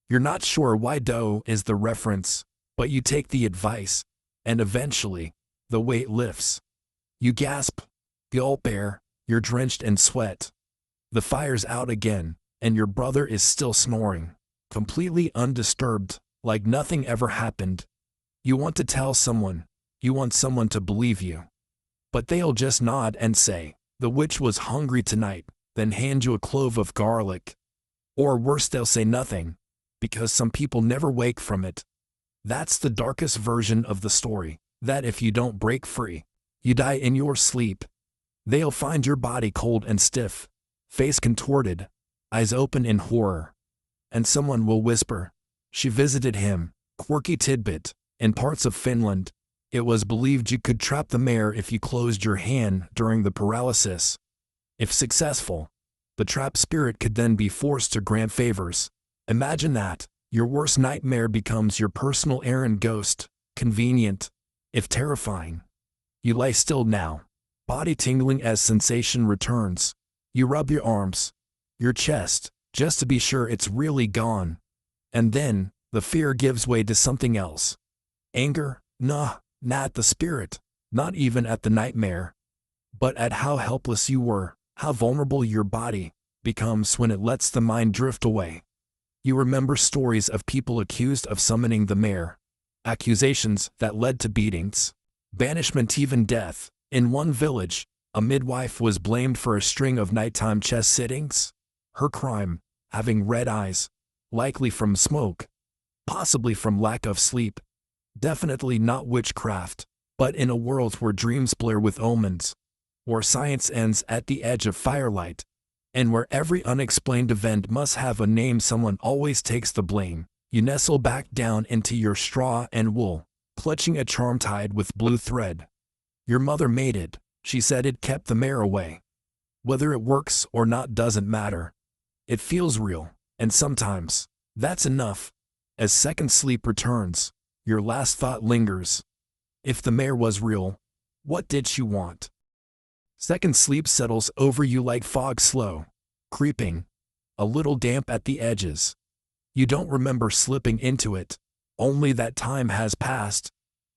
You're not sure why dough is the reference, but you take the advice, and eventually, the weight lifts. You gasp, gulp air, you're drenched in sweat. The fire's out again, and your brother is still snoring, completely undisturbed, like nothing ever happened. You want to tell someone, you want someone to believe you. But they'll just nod and say, the witch was hungry tonight, then hand you a clove of garlic. Or worse, they'll say nothing, because some people never wake from it. That's the darkest version of the story, that if you don't break free, you die in your sleep. They'll find your body cold and stiff, face contorted, eyes open in horror. And someone will whisper, she visited him. Quirky tidbit, in parts of Finland, it was believed you could trap the mare if you closed your hand during the paralysis. If successful, the trapped spirit could then be forced to grant favors. Imagine that. Your worst nightmare becomes your personal errand ghost. Convenient, if terrifying. You lie still now, body tingling as sensation returns. You rub your arms, your chest, just to be sure it's really gone. And then, the fear gives way to something else. Anger? Nah, not at the spirit, not even at the nightmare. But at how helpless you were, how vulnerable your body becomes when it lets the mind drift away. You remember stories of people accused of summoning the mare. Accusations that led to beatings, banishment, even death. In one village, a midwife was blamed for a string of nighttime chess sittings. Her crime, having red eyes, likely from smoke, possibly from lack of sleep. Definitely not witchcraft, but in a world where dreams blur with omens, where science ends at the edge of firelight, and where every unexplained event must have a name, someone always takes the blame. You nestle back down into your straw and wool, clutching a charm tied with blue thread. Your mother made it. She said it kept the mare away. Whether it works or not doesn't matter. It feels real, and sometimes, that's enough. As second sleep returns, your last thought lingers. If the mare was real, what did she want? Second sleep settles over you like fog, slow, creeping, a little damp at the edges. You don't remember slipping into it, only that time has passed.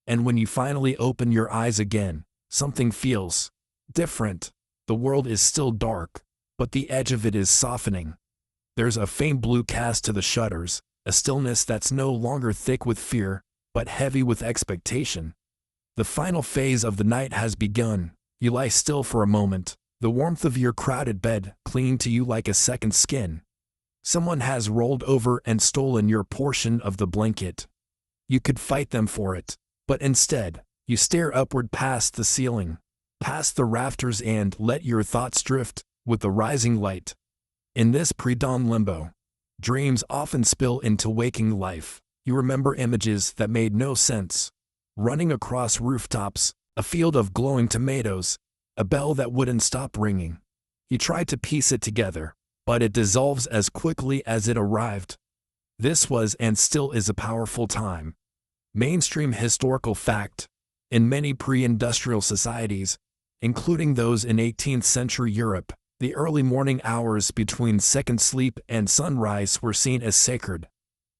And when you finally open your eyes again, Something feels different. The world is still dark, but the edge of it is softening. There's a faint blue cast to the shutters, a stillness that's no longer thick with fear, but heavy with expectation. The final phase of the night has begun. You lie still for a moment, the warmth of your crowded bed clinging to you like a second skin. Someone has rolled over and stolen your portion of the blanket. You could fight them for it, but instead, you stare upward past the ceiling, past the rafters, and let your thoughts drift with the rising light. In this pre-dawn limbo, dreams often spill into waking life. You remember images that made no sense. Running across rooftops, a field of glowing tomatoes, a bell that wouldn't stop ringing. You try to piece it together, but it dissolves as quickly as it arrived. This was and still is a powerful time. Mainstream historical fact. In many pre-industrial societies, including those in 18th century Europe, the early morning hours between second sleep and sunrise were seen as sacred.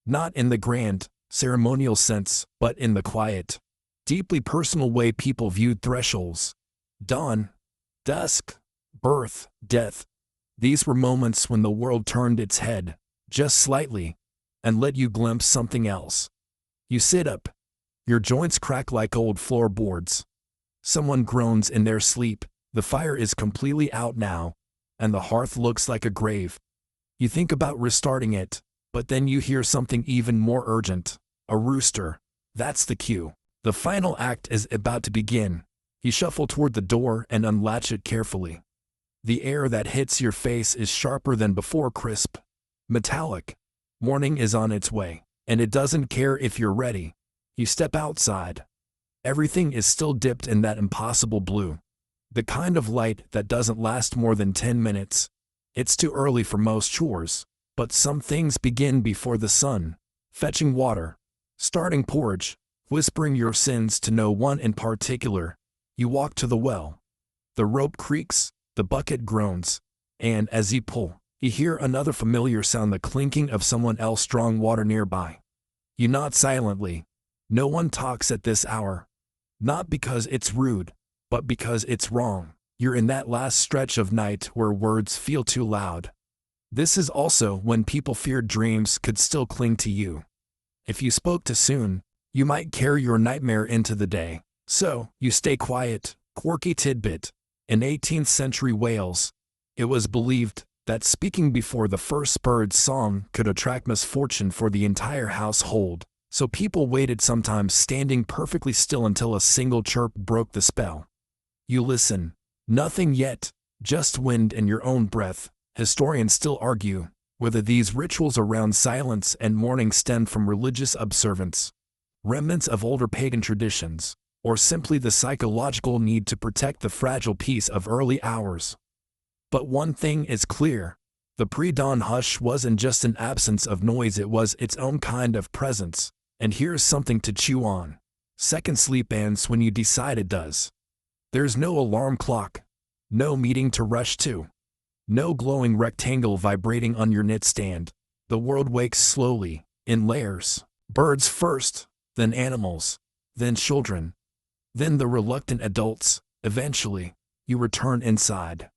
Not in the grand, ceremonial sense, but in the quiet, deeply personal way people viewed thresholds. Dawn, dusk, birth, death. These were moments when the world turned its head, just slightly, and let you glimpse something else. You sit up. Your joints crack like old floorboards. Someone groans in their sleep. The fire is completely out now, and the hearth looks like a grave. You think about restarting it, but then you hear something even more urgent. A rooster. That's the cue. The final act is about to begin. You shuffle toward the door and unlatch it carefully. The air that hits your face is sharper than before, crisp, metallic. Morning is on its way, and it doesn't care if you're ready. You step outside. Everything is still dipped in that impossible blue. The kind of light that doesn't last more than 10 minutes. It's too early for most chores, but some things begin before the sun. Fetching water, starting porridge, whispering your sins to no one in particular. You walk to the well. The rope creaks, the bucket groans, and as you pull, you hear another familiar sound, the clinking of someone else drawing water nearby. You nod silently. No one talks at this hour. Not because it's rude, but because it's wrong. You're in that last stretch of night where words feel too loud. This is also when people feared dreams could still cling to you. If you spoke too soon, you might carry your nightmare into the day. So, you stay quiet. Quirky tidbit. In 18th century Wales, it was believed that speaking before the first bird's song could attract misfortune for the entire household. So people waited, sometimes standing perfectly still, until a single chirp broke the spell. You listen. Nothing yet, just wind and your own breath. Historians still argue whether these rituals around silence and mourning stemmed from religious observance, remnants of older pagan traditions, or simply the psychological need to protect the fragile peace of early hours. But one thing is clear. The pre-dawn hush wasn't just an absence of noise, it was its own kind of presence. And here's something to chew on. Second sleep ends when you decide it does. There's no alarm clock, no meeting to rush to, no glowing rectangle vibrating on your nightstand. The world wakes slowly, in layers. Birds first, then animals, then children, then the reluctant adults. Eventually, you return inside.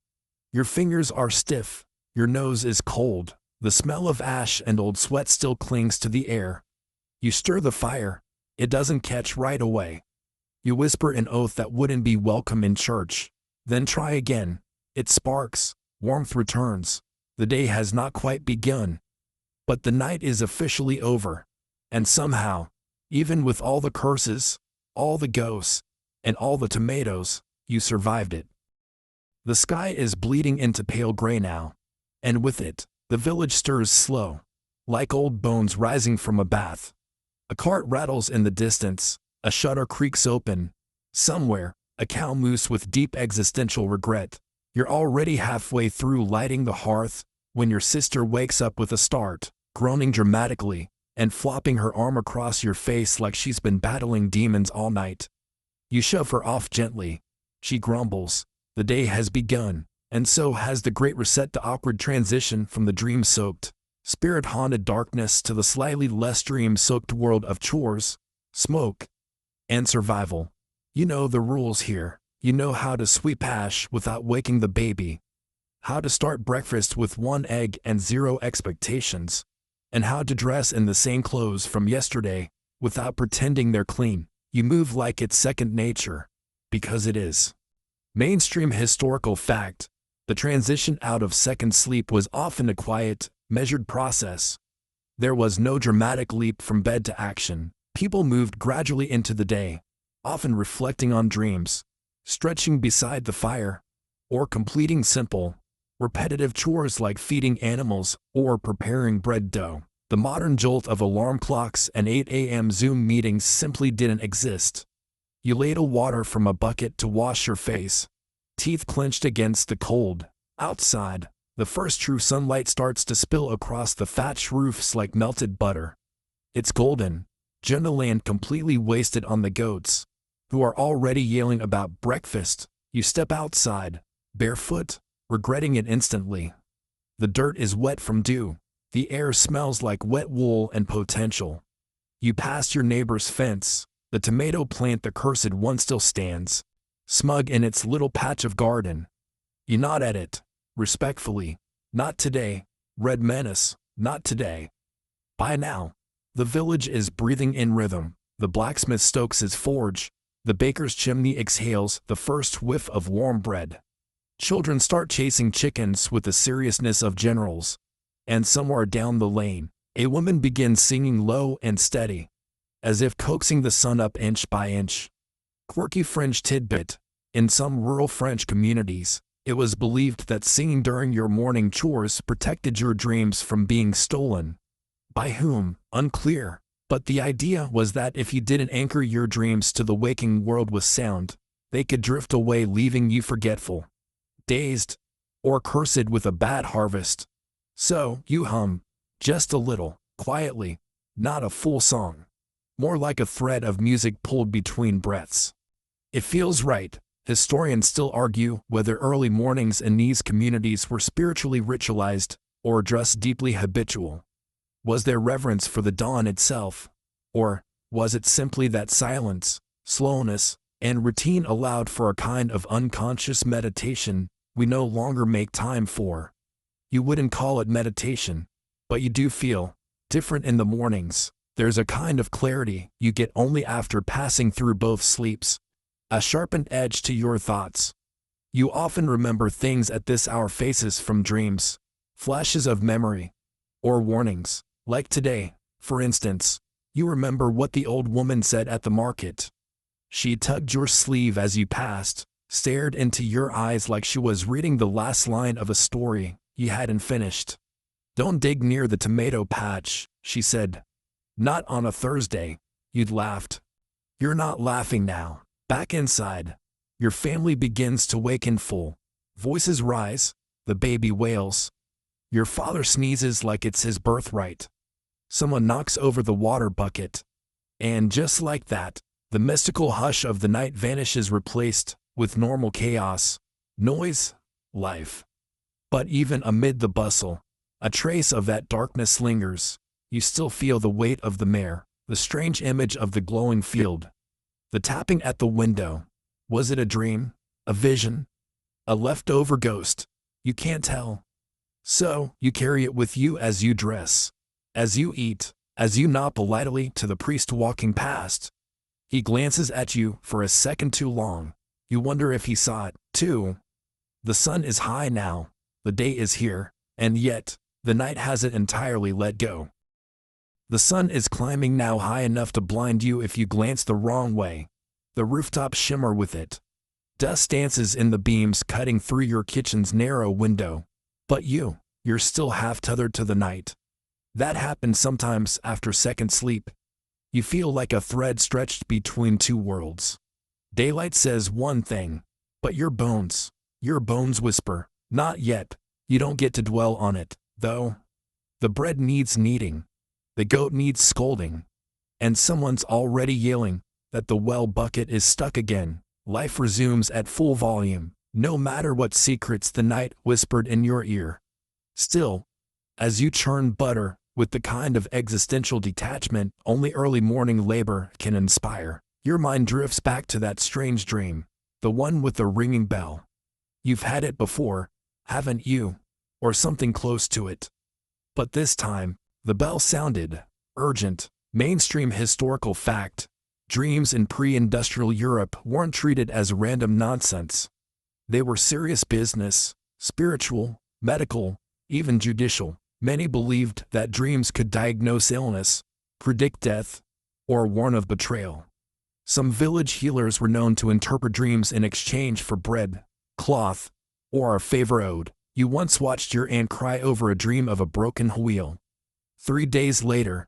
Your fingers are stiff, your nose is cold, the smell of ash and old sweat still clings to the air. You stir the fire. It doesn't catch right away. You whisper an oath that wouldn't be welcome in church. Then try again. It sparks. Warmth returns. The day has not quite begun. But the night is officially over. And somehow, even with all the curses, all the ghosts, and all the tomatoes, you survived it. The sky is bleeding into pale gray now. And with it, the village stirs slow, like old bones rising from a bath. A cart rattles in the distance, a shutter creaks open. Somewhere, a cow moose with deep existential regret. You're already halfway through lighting the hearth when your sister wakes up with a start, groaning dramatically, and flopping her arm across your face like she's been battling demons all night. You shove her off gently. She grumbles. The day has begun, and so has the great reset, the awkward transition from the dream-soaked, spirit-haunted darkness to the slightly less dream-soaked world of chores, smoke, and survival. You know the rules here. You know how to sweep hash without waking the baby, how to start breakfast with 1 egg and 0 expectations, and how to dress in the same clothes from yesterday without pretending they're clean. You move like it's second nature, because it is. Mainstream historical fact: the transition out of second sleep was often a quiet, measured process. There was no dramatic leap from bed to action. People moved gradually into the day, often reflecting on dreams, stretching beside the fire, or completing simple, repetitive chores like feeding animals or preparing bread dough. The modern jolt of alarm clocks and 8 a.m. Zoom meetings simply didn't exist. You ladle water from a bucket to wash your face, teeth clenched against the cold. Outside, the first true sunlight starts to spill across the thatched roofs like melted butter. It's golden, gentle and completely wasted on the goats, who are already yelling about breakfast. You step outside, barefoot, regretting it instantly. The dirt is wet from dew. The air smells like wet wool and potential. You pass your neighbor's fence. The tomato plant, the cursed one, still stands, smug in its little patch of garden. You nod at it, respectfully. Not today. Red menace, not today. By now, the village is breathing in rhythm. The blacksmith stokes his forge. The baker's chimney exhales the first whiff of warm bread. Children start chasing chickens with the seriousness of generals. And somewhere down the lane, a woman begins singing low and steady, as if coaxing the sun up inch by inch. Quirky fringe tidbit: in some rural French communities, it was believed that singing during your morning chores protected your dreams from being stolen. By whom? Unclear. But the idea was that if you didn't anchor your dreams to the waking world with sound, they could drift away, leaving you forgetful, dazed, or cursed with a bad harvest. So you hum, just a little, quietly, not a full song, more like a thread of music pulled between breaths. It feels right. Historians still argue whether early mornings in these communities were spiritually ritualized or just deeply habitual. Was there reverence for the dawn itself, or was it simply that silence, slowness, and routine allowed for a kind of unconscious meditation we no longer make time for? You wouldn't call it meditation, but you do feel different in the mornings. There's a kind of clarity you get only after passing through both sleeps, a sharpened edge to your thoughts. You often remember things at this hour, faces from dreams, flashes of memory, or warnings. Like today, for instance, you remember what the old woman said at the market. She tugged your sleeve as you passed, stared into your eyes like she was reading the last line of a story you hadn't finished. "Don't dig near the tomato patch," she said. "Not on a Thursday." You'd laughed. You're not laughing now. Back inside, your family begins to wake in full. Voices rise, the baby wails. Your father sneezes like it's his birthright. Someone knocks over the water bucket. And just like that, the mystical hush of the night vanishes, replaced with normal chaos, noise, life. But even amid the bustle, a trace of that darkness lingers. You still feel the weight of the mare, the strange image of the glowing field, the tapping at the window. Was it a dream, a vision, a leftover ghost? You can't tell. So you carry it with you as you dress, as you eat, as you nod politely to the priest walking past. He glances at you for a second too long. You wonder if he saw it, too. The sun is high now. The day is here, and yet, the night hasn't entirely let go. The sun is climbing now, high enough to blind you if you glance the wrong way. The rooftops shimmer with it. Dust dances in the beams cutting through your kitchen's narrow window. But you're still half tethered to the night. That happens sometimes after second sleep. You feel like a thread stretched between two worlds. Daylight says one thing, but your bones whisper, not yet. You don't get to dwell on it, though. The bread needs kneading. The goat needs scolding. And someone's already yelling that the well bucket is stuck again. Life resumes at full volume, no matter what secrets the night whispered in your ear. Still, as you churn butter with the kind of existential detachment only early morning labor can inspire, your mind drifts back to that strange dream. The one with the ringing bell. You've had it before, haven't you? Or something close to it. But this time, the bell sounded urgent. Mainstream historical fact. Dreams in pre-industrial Europe weren't treated as random nonsense. They were serious business, spiritual, medical, even judicial. Many believed that dreams could diagnose illness, predict death, or warn of betrayal. Some village healers were known to interpret dreams in exchange for bread, cloth, or a favor owed. You once watched your aunt cry over a dream of a broken wheel. 3 days later,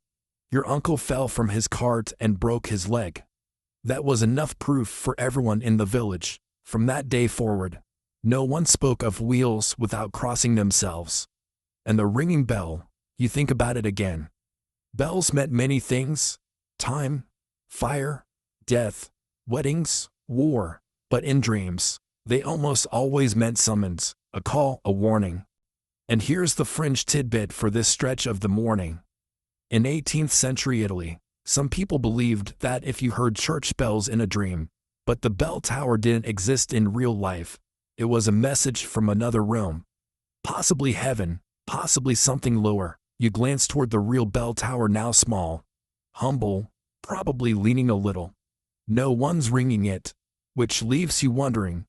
your uncle fell from his cart and broke his leg. That was enough proof for everyone in the village. From that day forward, no one spoke of wheels without crossing themselves. And the ringing bell, you think about it again. Bells meant many things: time, fire, death, weddings, war. But in dreams, they almost always meant summons, a call, a warning. And here's the fringe tidbit for this stretch of the morning. In 18th century Italy, some people believed that if you heard church bells in a dream, but the bell tower didn't exist in real life, it was a message from another realm. Possibly heaven, possibly something lower. You glance toward the real bell tower, now small, humble, probably leaning a little. No one's ringing it, which leaves you wondering,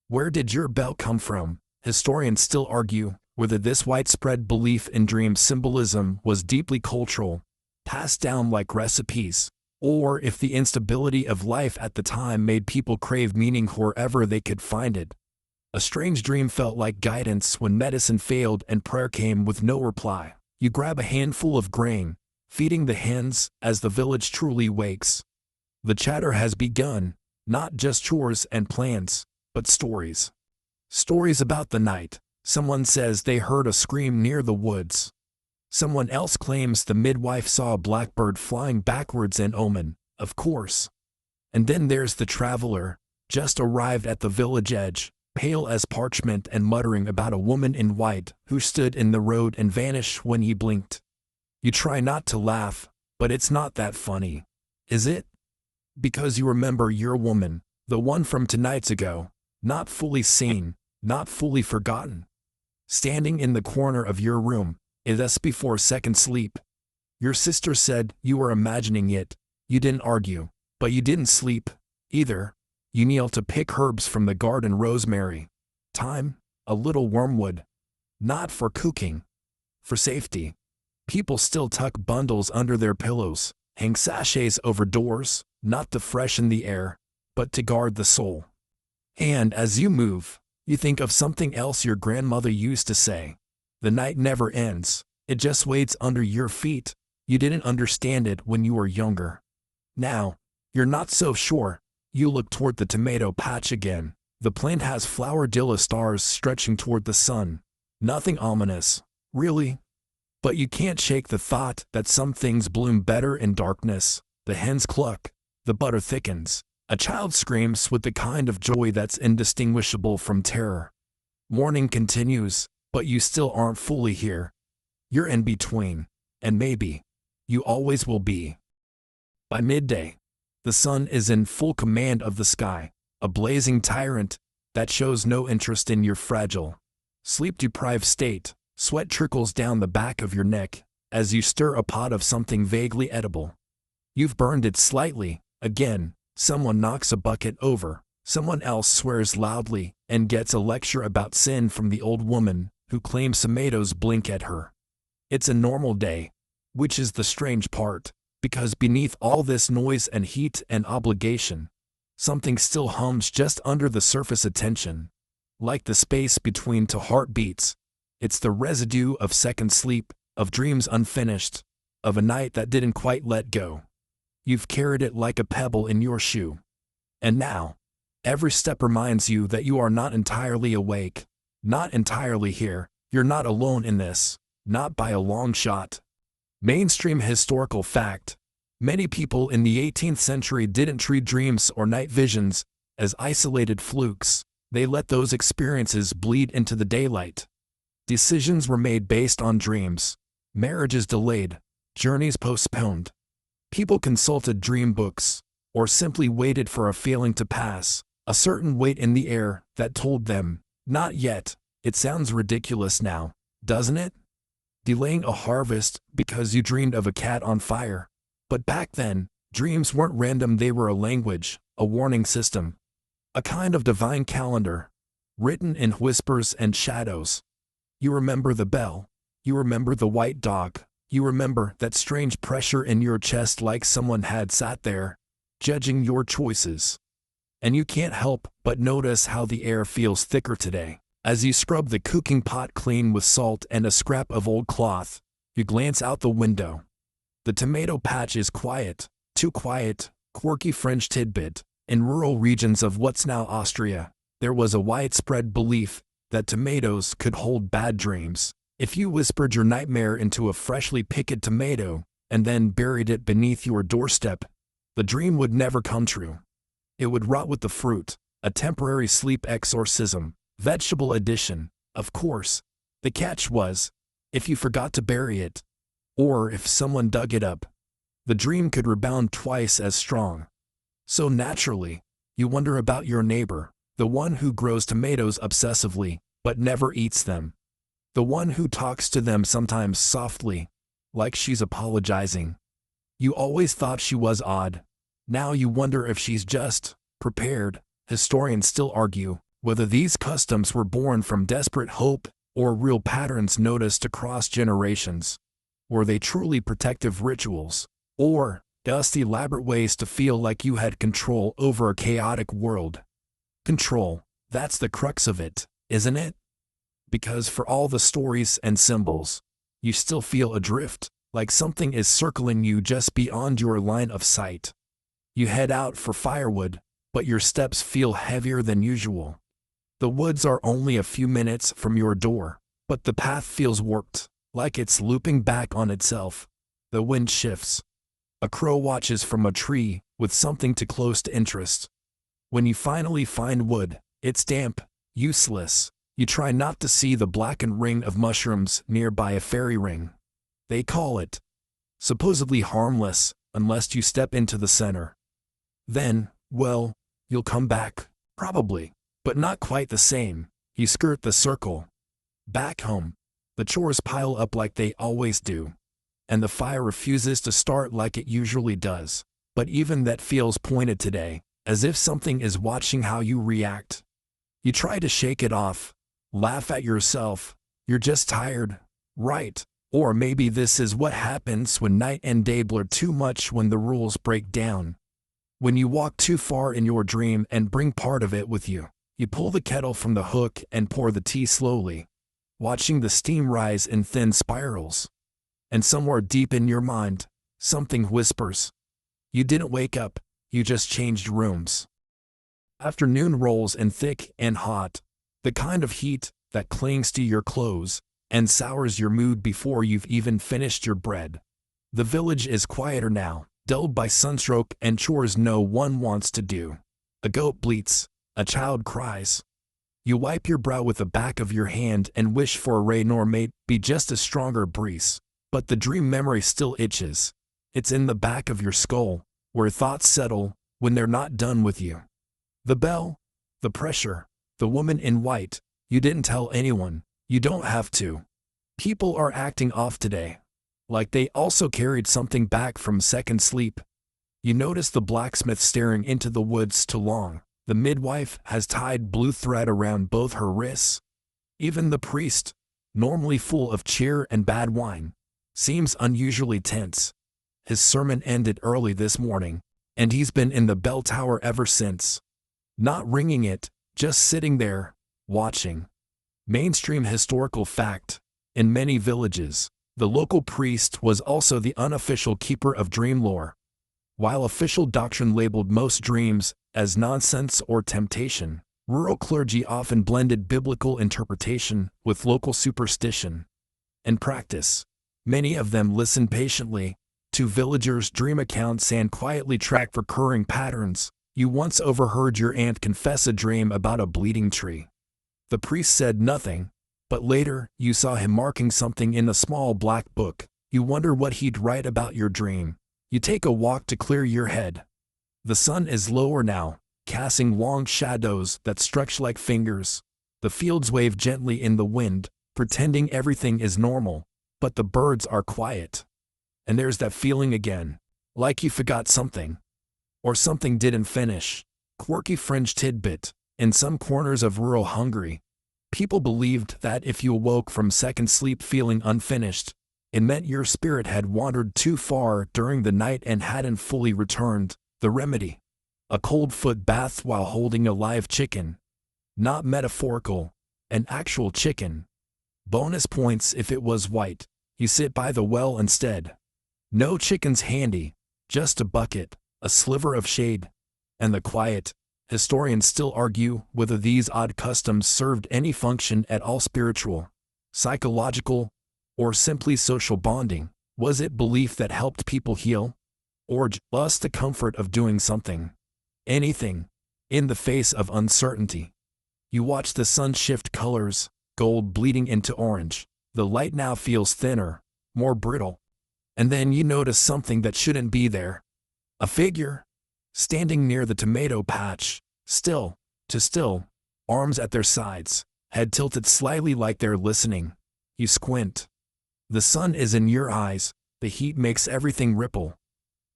where did your bell come from? Historians still argue whether this widespread belief in dream symbolism was deeply cultural, passed down like recipes, or if the instability of life at the time made people crave meaning wherever they could find it. A strange dream felt like guidance when medicine failed and prayer came with no reply. You grab a handful of grain, feeding the hens as the village truly wakes. The chatter has begun, not just chores and plans, but stories. Stories about the night. Someone says they heard a scream near the woods. Someone else claims the midwife saw a blackbird flying backwards, an omen, of course. And then there's the traveler, just arrived at the village edge, pale as parchment and muttering about a woman in white who stood in the road and vanished when he blinked. You try not to laugh, but it's not that funny, is it? Because you remember your woman, the one from 2 nights ago, not fully seen, not fully forgotten. Standing in the corner of your room, just before second sleep. Your sister said you were imagining it. You didn't argue, but you didn't sleep, either. You kneel to pick herbs from the garden, rosemary, thyme, a little wormwood. Not for cooking, for safety. People still tuck bundles under their pillows, hang sachets over doors, not to freshen the air, but to guard the soul. And as you move, you think of something else your grandmother used to say. The night never ends, it just waits under your feet. You didn't understand it when you were younger. Now, you're not so sure. You look toward the tomato patch again. The plant has flower-dilla stars stretching toward the sun. Nothing ominous, really. But you can't shake the thought that some things bloom better in darkness. The hens cluck, the butter thickens. A child screams with the kind of joy that's indistinguishable from terror. Morning continues, but you still aren't fully here. You're in between, and maybe, you always will be. By midday, the sun is in full command of the sky, a blazing tyrant that shows no interest in your fragile, sleep-deprived state. Sweat trickles down the back of your neck as you stir a pot of something vaguely edible. You've burned it slightly, again. Someone knocks a bucket over, someone else swears loudly and gets a lecture about sin from the old woman who claims tomatoes blink at her. It's a normal day, which is the strange part, because beneath all this noise and heat and obligation, something still hums just under the surface, attention. Like the space between 2 heartbeats, it's the residue of second sleep, of dreams unfinished, of a night that didn't quite let go. You've carried it like a pebble in your shoe. And now, every step reminds you that you are not entirely awake, not entirely here. You're not alone in this, not by a long shot. Mainstream historical fact. Many people in the 18th century didn't treat dreams or night visions as isolated flukes. They let those experiences bleed into the daylight. Decisions were made based on dreams. Marriages delayed, journeys postponed. People consulted dream books, or simply waited for a feeling to pass. A certain weight in the air that told them, not yet. It sounds ridiculous now, doesn't it? Delaying a harvest because you dreamed of a cat on fire. But back then, dreams weren't random, they were a language, a warning system. A kind of divine calendar, written in whispers and shadows. You remember the bell. You remember the white dog. You remember that strange pressure in your chest like someone had sat there, judging your choices. And you can't help but notice how the air feels thicker today. As you scrub the cooking pot clean with salt and a scrap of old cloth, you glance out the window. The tomato patch is quiet, too quiet, quirky French tidbit. In rural regions of what's now Austria, there was a widespread belief that tomatoes could hold bad dreams. If you whispered your nightmare into a freshly picked tomato and then buried it beneath your doorstep, the dream would never come true. It would rot with the fruit, a temporary sleep exorcism. Vegetable addition, of course. The catch was, if you forgot to bury it, or if someone dug it up, the dream could rebound twice as strong. So naturally, you wonder about your neighbor, the one who grows tomatoes obsessively, but never eats them. The one who talks to them sometimes softly, like she's apologizing. You always thought she was odd. Now you wonder if she's just prepared. Historians still argue whether these customs were born from desperate hope or real patterns noticed across generations. Were they truly protective rituals, or just elaborate ways to feel like you had control over a chaotic world? Control, that's the crux of it, isn't it? Because for all the stories and symbols, you still feel adrift, like something is circling you just beyond your line of sight. You head out for firewood, but your steps feel heavier than usual. The woods are only a few minutes from your door, but the path feels warped, like it's looping back on itself. The wind shifts. A crow watches from a tree, with something too close to interest. When you finally find wood, it's damp, useless. You try not to see the blackened ring of mushrooms nearby, a fairy ring. They call it. Supposedly harmless, unless you step into the center. Then, well, you'll come back, probably. But not quite the same. You skirt the circle. Back home, the chores pile up like they always do. And the fire refuses to start like it usually does. But even that feels pointed today, as if something is watching how you react. You try to shake it off, laugh at yourself. You're just tired, right? Or maybe this is what happens when night and day blur too much, when the rules break down. When you walk too far in your dream and bring part of it with you. You pull the kettle from the hook and pour the tea slowly, watching the steam rise in thin spirals. And somewhere deep in your mind, something whispers. You didn't wake up, you just changed rooms. Afternoon rolls in thick and hot, the kind of heat that clings to your clothes and sours your mood before you've even finished your bread. The village is quieter now, dulled by sunstroke and chores no one wants to do. A goat bleats. A child cries. You wipe your brow with the back of your hand and wish for a rain or may be just a stronger breeze. But the dream memory still itches. It's in the back of your skull, where thoughts settle when they're not done with you. The bell, the pressure, the woman in white. You didn't tell anyone. You don't have to. People are acting off today. Like they also carried something back from second sleep. You notice the blacksmith staring into the woods too long. The midwife has tied blue thread around both her wrists. Even the priest, normally full of cheer and bad wine, seems unusually tense. His sermon ended early this morning, and he's been in the bell tower ever since. Not ringing it, just sitting there, watching. Mainstream historical fact. In many villages, the local priest was also the unofficial keeper of dream lore. While official doctrine labeled most dreams as nonsense or temptation, rural clergy often blended biblical interpretation with local superstition. In practice, many of them listened patiently to villagers' dream accounts and quietly tracked recurring patterns. You once overheard your aunt confess a dream about a bleeding tree. The priest said nothing, but later you saw him marking something in a small black book. You wonder what he'd write about your dream. You take a walk to clear your head. The sun is lower now, casting long shadows that stretch like fingers. The fields wave gently in the wind, pretending everything is normal, but the birds are quiet. And there's that feeling again, like you forgot something. Or something didn't finish. Quirky fringe tidbit. In some corners of rural Hungary, people believed that if you awoke from second sleep feeling unfinished, it meant your spirit had wandered too far during the night and hadn't fully returned. The remedy: a cold foot bath while holding a live chicken. Not metaphorical, an actual chicken. Bonus points if it was white. You sit by the well instead. No chickens handy, just a bucket, a sliver of shade, and the quiet. Historians still argue whether these odd customs served any function at all: spiritual, psychological, or simply social bonding. Was it belief that helped people heal? Or just the comfort of doing something, anything, in the face of uncertainty? You watch the sun shift colors, gold bleeding into orange. The light now feels thinner, more brittle. And then you notice something that shouldn't be there. A figure, standing near the tomato patch, still, arms at their sides, head tilted slightly like they're listening. You squint. The sun is in your eyes, the heat makes everything ripple.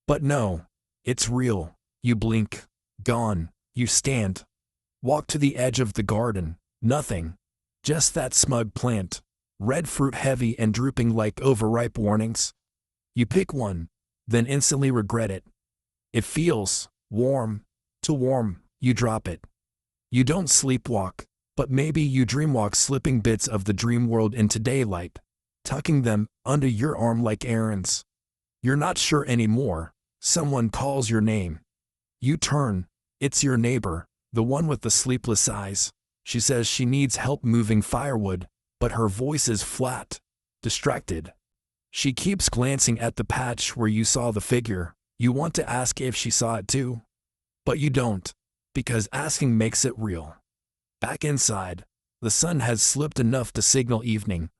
But no, it's real. You blink. Gone. You stand. Walk to the edge of the garden. Nothing. Just that smug plant. Red fruit heavy and drooping like overripe warnings. You pick one, then instantly regret it. It feels warm. Too warm. You drop it. You don't sleepwalk, but maybe you dreamwalk, slipping bits of the dream world into daylight, tucking them under your arm like errands. You're not sure anymore. Someone calls your name. You turn. It's your neighbor, the one with the sleepless eyes. She says she needs help moving firewood, but her voice is flat, distracted. She keeps glancing at the patch where you saw the figure. You want to ask if she saw it too, but you don't, because asking makes it real. Back inside, the sun has slipped enough to signal evening.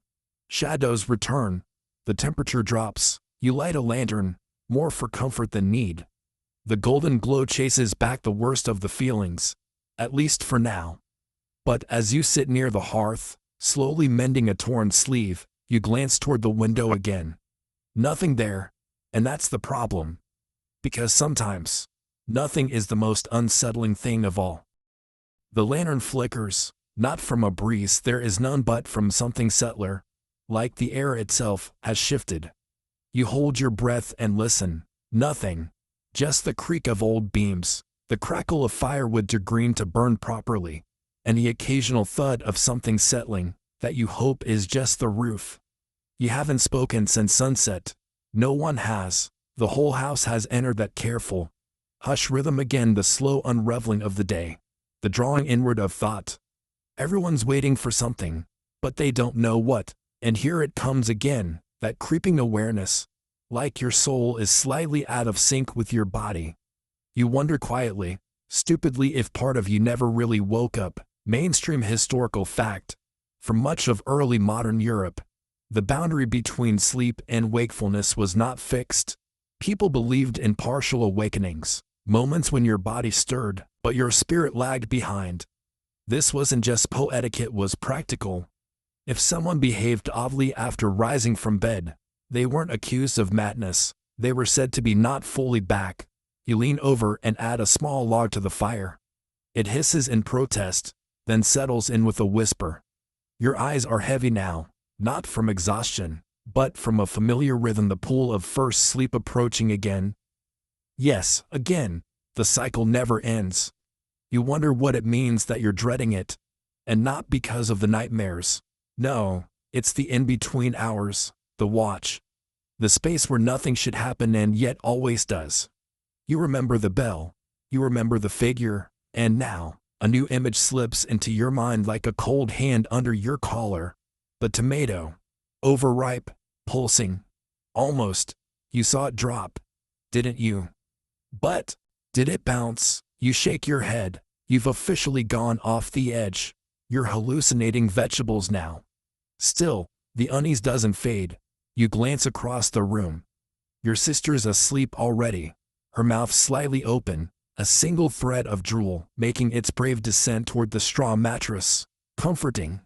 Shadows return. The temperature drops. You light a lantern, more for comfort than need. The golden glow chases back the worst of the feelings, at least for now. But as you sit near the hearth, slowly mending a torn sleeve, you glance toward the window again. Nothing there, and that's the problem. Because sometimes, nothing is the most unsettling thing of all. The lantern flickers, not from a breeze, there is none, but from something subtler, like the air itself has shifted. You hold your breath and listen. Nothing. Just the creak of old beams, the crackle of firewood too green to burn properly, and the occasional thud of something settling that you hope is just the roof. You haven't spoken since sunset. No one has. The whole house has entered that careful hush rhythm again, the slow unraveling of the day, the drawing inward of thought. Everyone's waiting for something, but they don't know what, and here it comes again, that creeping awareness, like your soul is slightly out of sync with your body. You wonder quietly, stupidly, if part of you never really woke up. Mainstream historical fact. For much of early modern Europe, the boundary between sleep and wakefulness was not fixed. People believed in partial awakenings, moments when your body stirred, but your spirit lagged behind. This wasn't just poetic, it was practical. If someone behaved oddly after rising from bed, they weren't accused of madness. They were said to be not fully back. You lean over and add a small log to the fire. It hisses in protest, then settles in with a whisper. Your eyes are heavy now, not from exhaustion, but from a familiar rhythm, the pull of first sleep approaching again. Yes, again, the cycle never ends. You wonder what it means that you're dreading it, and not because of the nightmares. No, it's the in-between hours, the watch, the space where nothing should happen and yet always does. You remember the bell, you remember the figure, and now, a new image slips into your mind like a cold hand under your collar. The tomato, overripe, pulsing. Almost. You saw it drop, didn't you? But, did it bounce? You shake your head. You've officially gone off the edge. You're hallucinating vegetables now. Still, the unease doesn't fade. You glance across the room. Your sister's asleep already, her mouth slightly open, A single thread of drool making its brave descent toward the straw mattress. Comforting.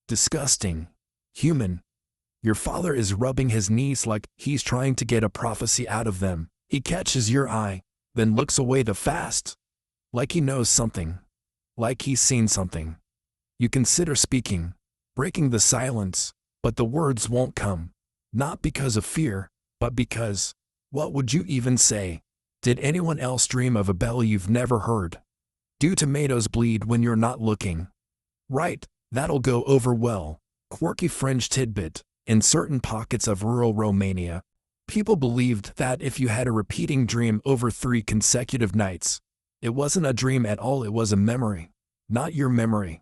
Disgusting. Human. Your father is rubbing his knees like he's trying to get a prophecy out of them. He catches your eye, then looks away too fast. Like he knows something. Like he's seen something. You consider speaking, breaking the silence, but the words won't come. Not because of fear, but because, what would you even say? Did anyone else dream of a bell you've never heard? Do tomatoes bleed when you're not looking? Right, that'll go over well. Quirky fringe tidbit. In certain pockets of rural Romania, people believed that if you had a repeating dream over 3 consecutive nights, it wasn't a dream at all, it was a memory. Not your memory.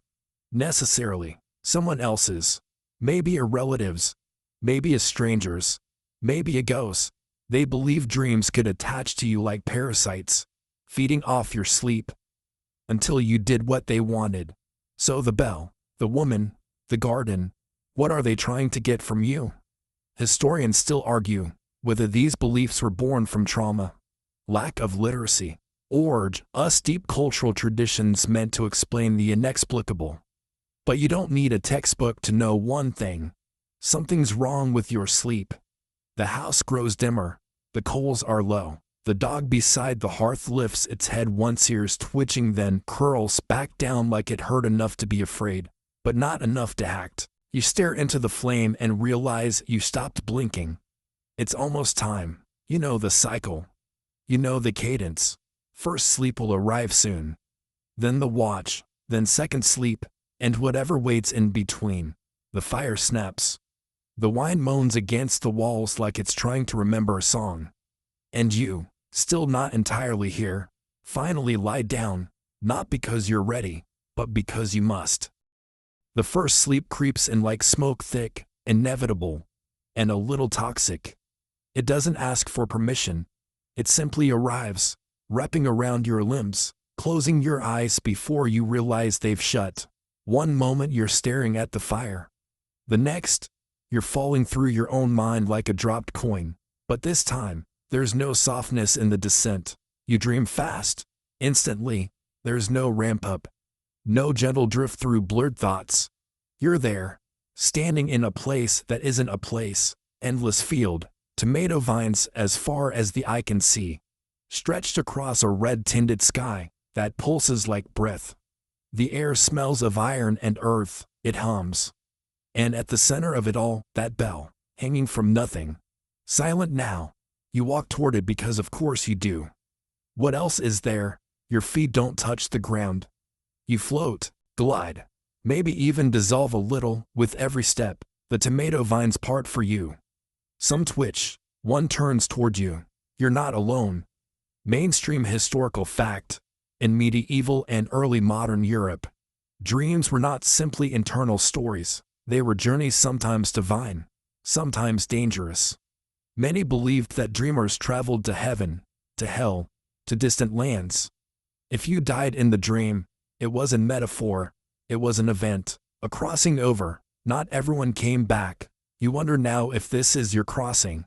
Necessarily. Someone else's. Maybe a relative's. Maybe a stranger's. Maybe a ghost. They believed dreams could attach to you like parasites, feeding off your sleep, until you did what they wanted. So the bell, the woman, the garden, what are they trying to get from you? Historians still argue whether these beliefs were born from trauma, lack of literacy, or us deep cultural traditions meant to explain the inexplicable. But you don't need a textbook to know one thing. Something's wrong with your sleep. The house grows dimmer, the coals are low, the dog beside the hearth lifts its head once, ears twitching, then curls back down like it heard enough to be afraid, but not enough to act. You stare into the flame and realize you stopped blinking. It's almost time. You know the cycle. You know the cadence. First sleep will arrive soon. Then the watch, then second sleep, and whatever waits in between. The fire snaps. The wine moans against the walls like it's trying to remember a song. And you, still not entirely here, finally lie down, not because you're ready, but because you must. The first sleep creeps in like smoke, thick, inevitable, and a little toxic. It doesn't ask for permission. It simply arrives, wrapping around your limbs, closing your eyes before you realize they've shut. One moment you're staring at the fire. The next, you're falling through your own mind like a dropped coin. But this time, there's no softness in the descent. You dream fast. Instantly, there's no ramp up. No gentle drift through blurred thoughts. You're there, standing in a place that isn't a place. Endless field, tomato vines as far as the eye can see, stretched across a red-tinted sky that pulses like breath. The air smells of iron and earth, it hums. And at the center of it all, that bell, hanging from nothing. Silent now. You walk toward it because of course you do. What else is there? Your feet don't touch the ground. You float, glide, maybe even dissolve a little with every step. The tomato vines part for you. Some twitch, one turns toward you. You're not alone. Mainstream historical fact. In medieval and early modern Europe, dreams were not simply internal stories. They were journeys, sometimes divine, sometimes dangerous. Many believed that dreamers traveled to heaven, to hell, to distant lands. If you died in the dream, it was a metaphor, it was an event, a crossing over. Not everyone came back. You wonder now if this is your crossing.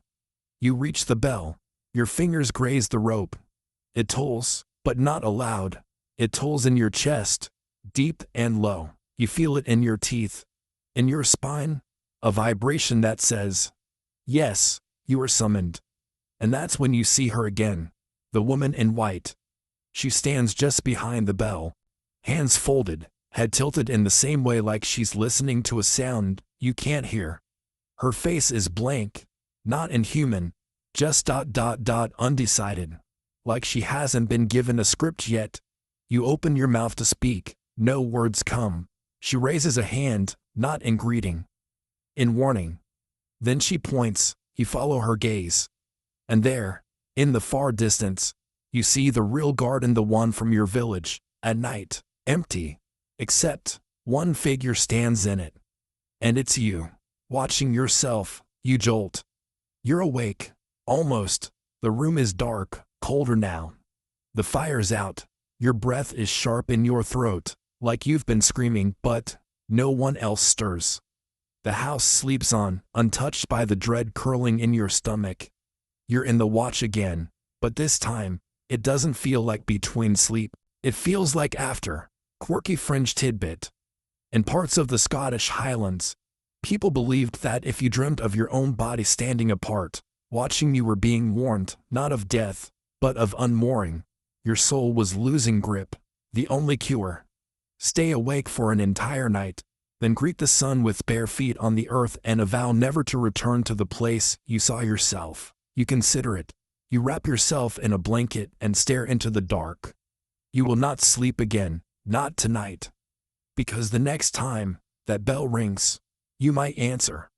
You reach the bell. Your fingers graze the rope. It tolls, but not aloud. It tolls in your chest, deep and low. You feel it in your teeth, in your spine, a vibration that says, yes, you are summoned. And that's when you see her again, the woman in white. She stands just behind the bell, hands folded, head tilted in the same way like she's listening to a sound you can't hear. Her face is blank, not inhuman, just undecided. Like she hasn't been given a script yet. You open your mouth to speak, no words come. She raises a hand, not in greeting, in warning. Then she points, you follow her gaze. And there, in the far distance, you see the real garden, the one from your village, at night, empty, except one figure stands in it. And it's you, watching yourself. You jolt. You're awake, almost. The room is dark, colder now. The fire's out. Your breath is sharp in your throat, like you've been screaming, but no one else stirs. The house sleeps on, untouched by the dread curling in your stomach. You're in the watch again, but this time, It doesn't feel like between sleep. It feels like after. Quirky fringe tidbit. In parts of the Scottish Highlands, people believed that if you dreamt of your own body standing apart, watching you were being warned, not of death, but of unmooring. Your soul was losing grip. The only cure. Stay awake for an entire night, then greet the sun with bare feet on the earth and a vow never to return to the place you saw yourself. You consider it. You wrap yourself in a blanket and stare into the dark. You will not sleep again, not tonight. Because the next time that bell rings, you might answer.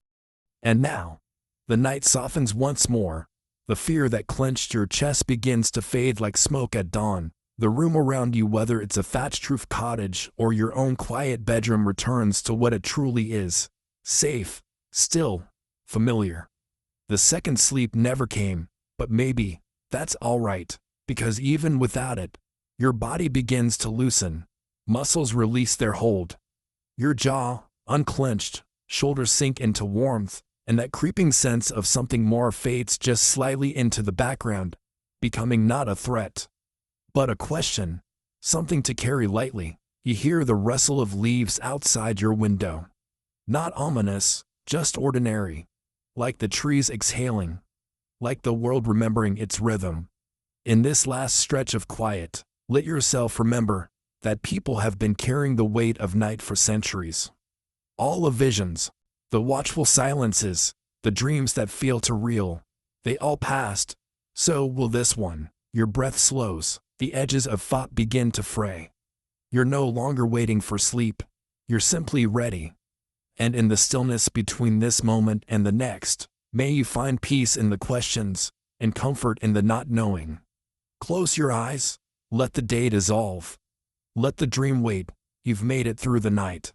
And now, the night softens once more. The fear that clenched your chest begins to fade like smoke at dawn. The room around you, whether it's a thatched roof cottage or your own quiet bedroom, returns to what it truly is: safe, still, familiar. The second sleep never came, but maybe that's all right, because even without it, your body begins to loosen. Muscles release their hold. Your jaw unclenched, shoulders sink into warmth, and that creeping sense of something more fades just slightly into the background, becoming not a threat, but a question, something to carry lightly. You hear the rustle of leaves outside your window. Not ominous, just ordinary. Like the trees exhaling. Like the world remembering its rhythm. In this last stretch of quiet, let yourself remember that people have been carrying the weight of night for centuries. All the visions, the watchful silences, the dreams that feel too real, they all passed. So will this one. Your breath slows. The edges of thought begin to fray. You're no longer waiting for sleep. You're simply ready. And in the stillness between this moment and the next, may you find peace in the questions and comfort in the not knowing. Close your eyes. Let the day dissolve. Let the dream wait. You've made it through the night.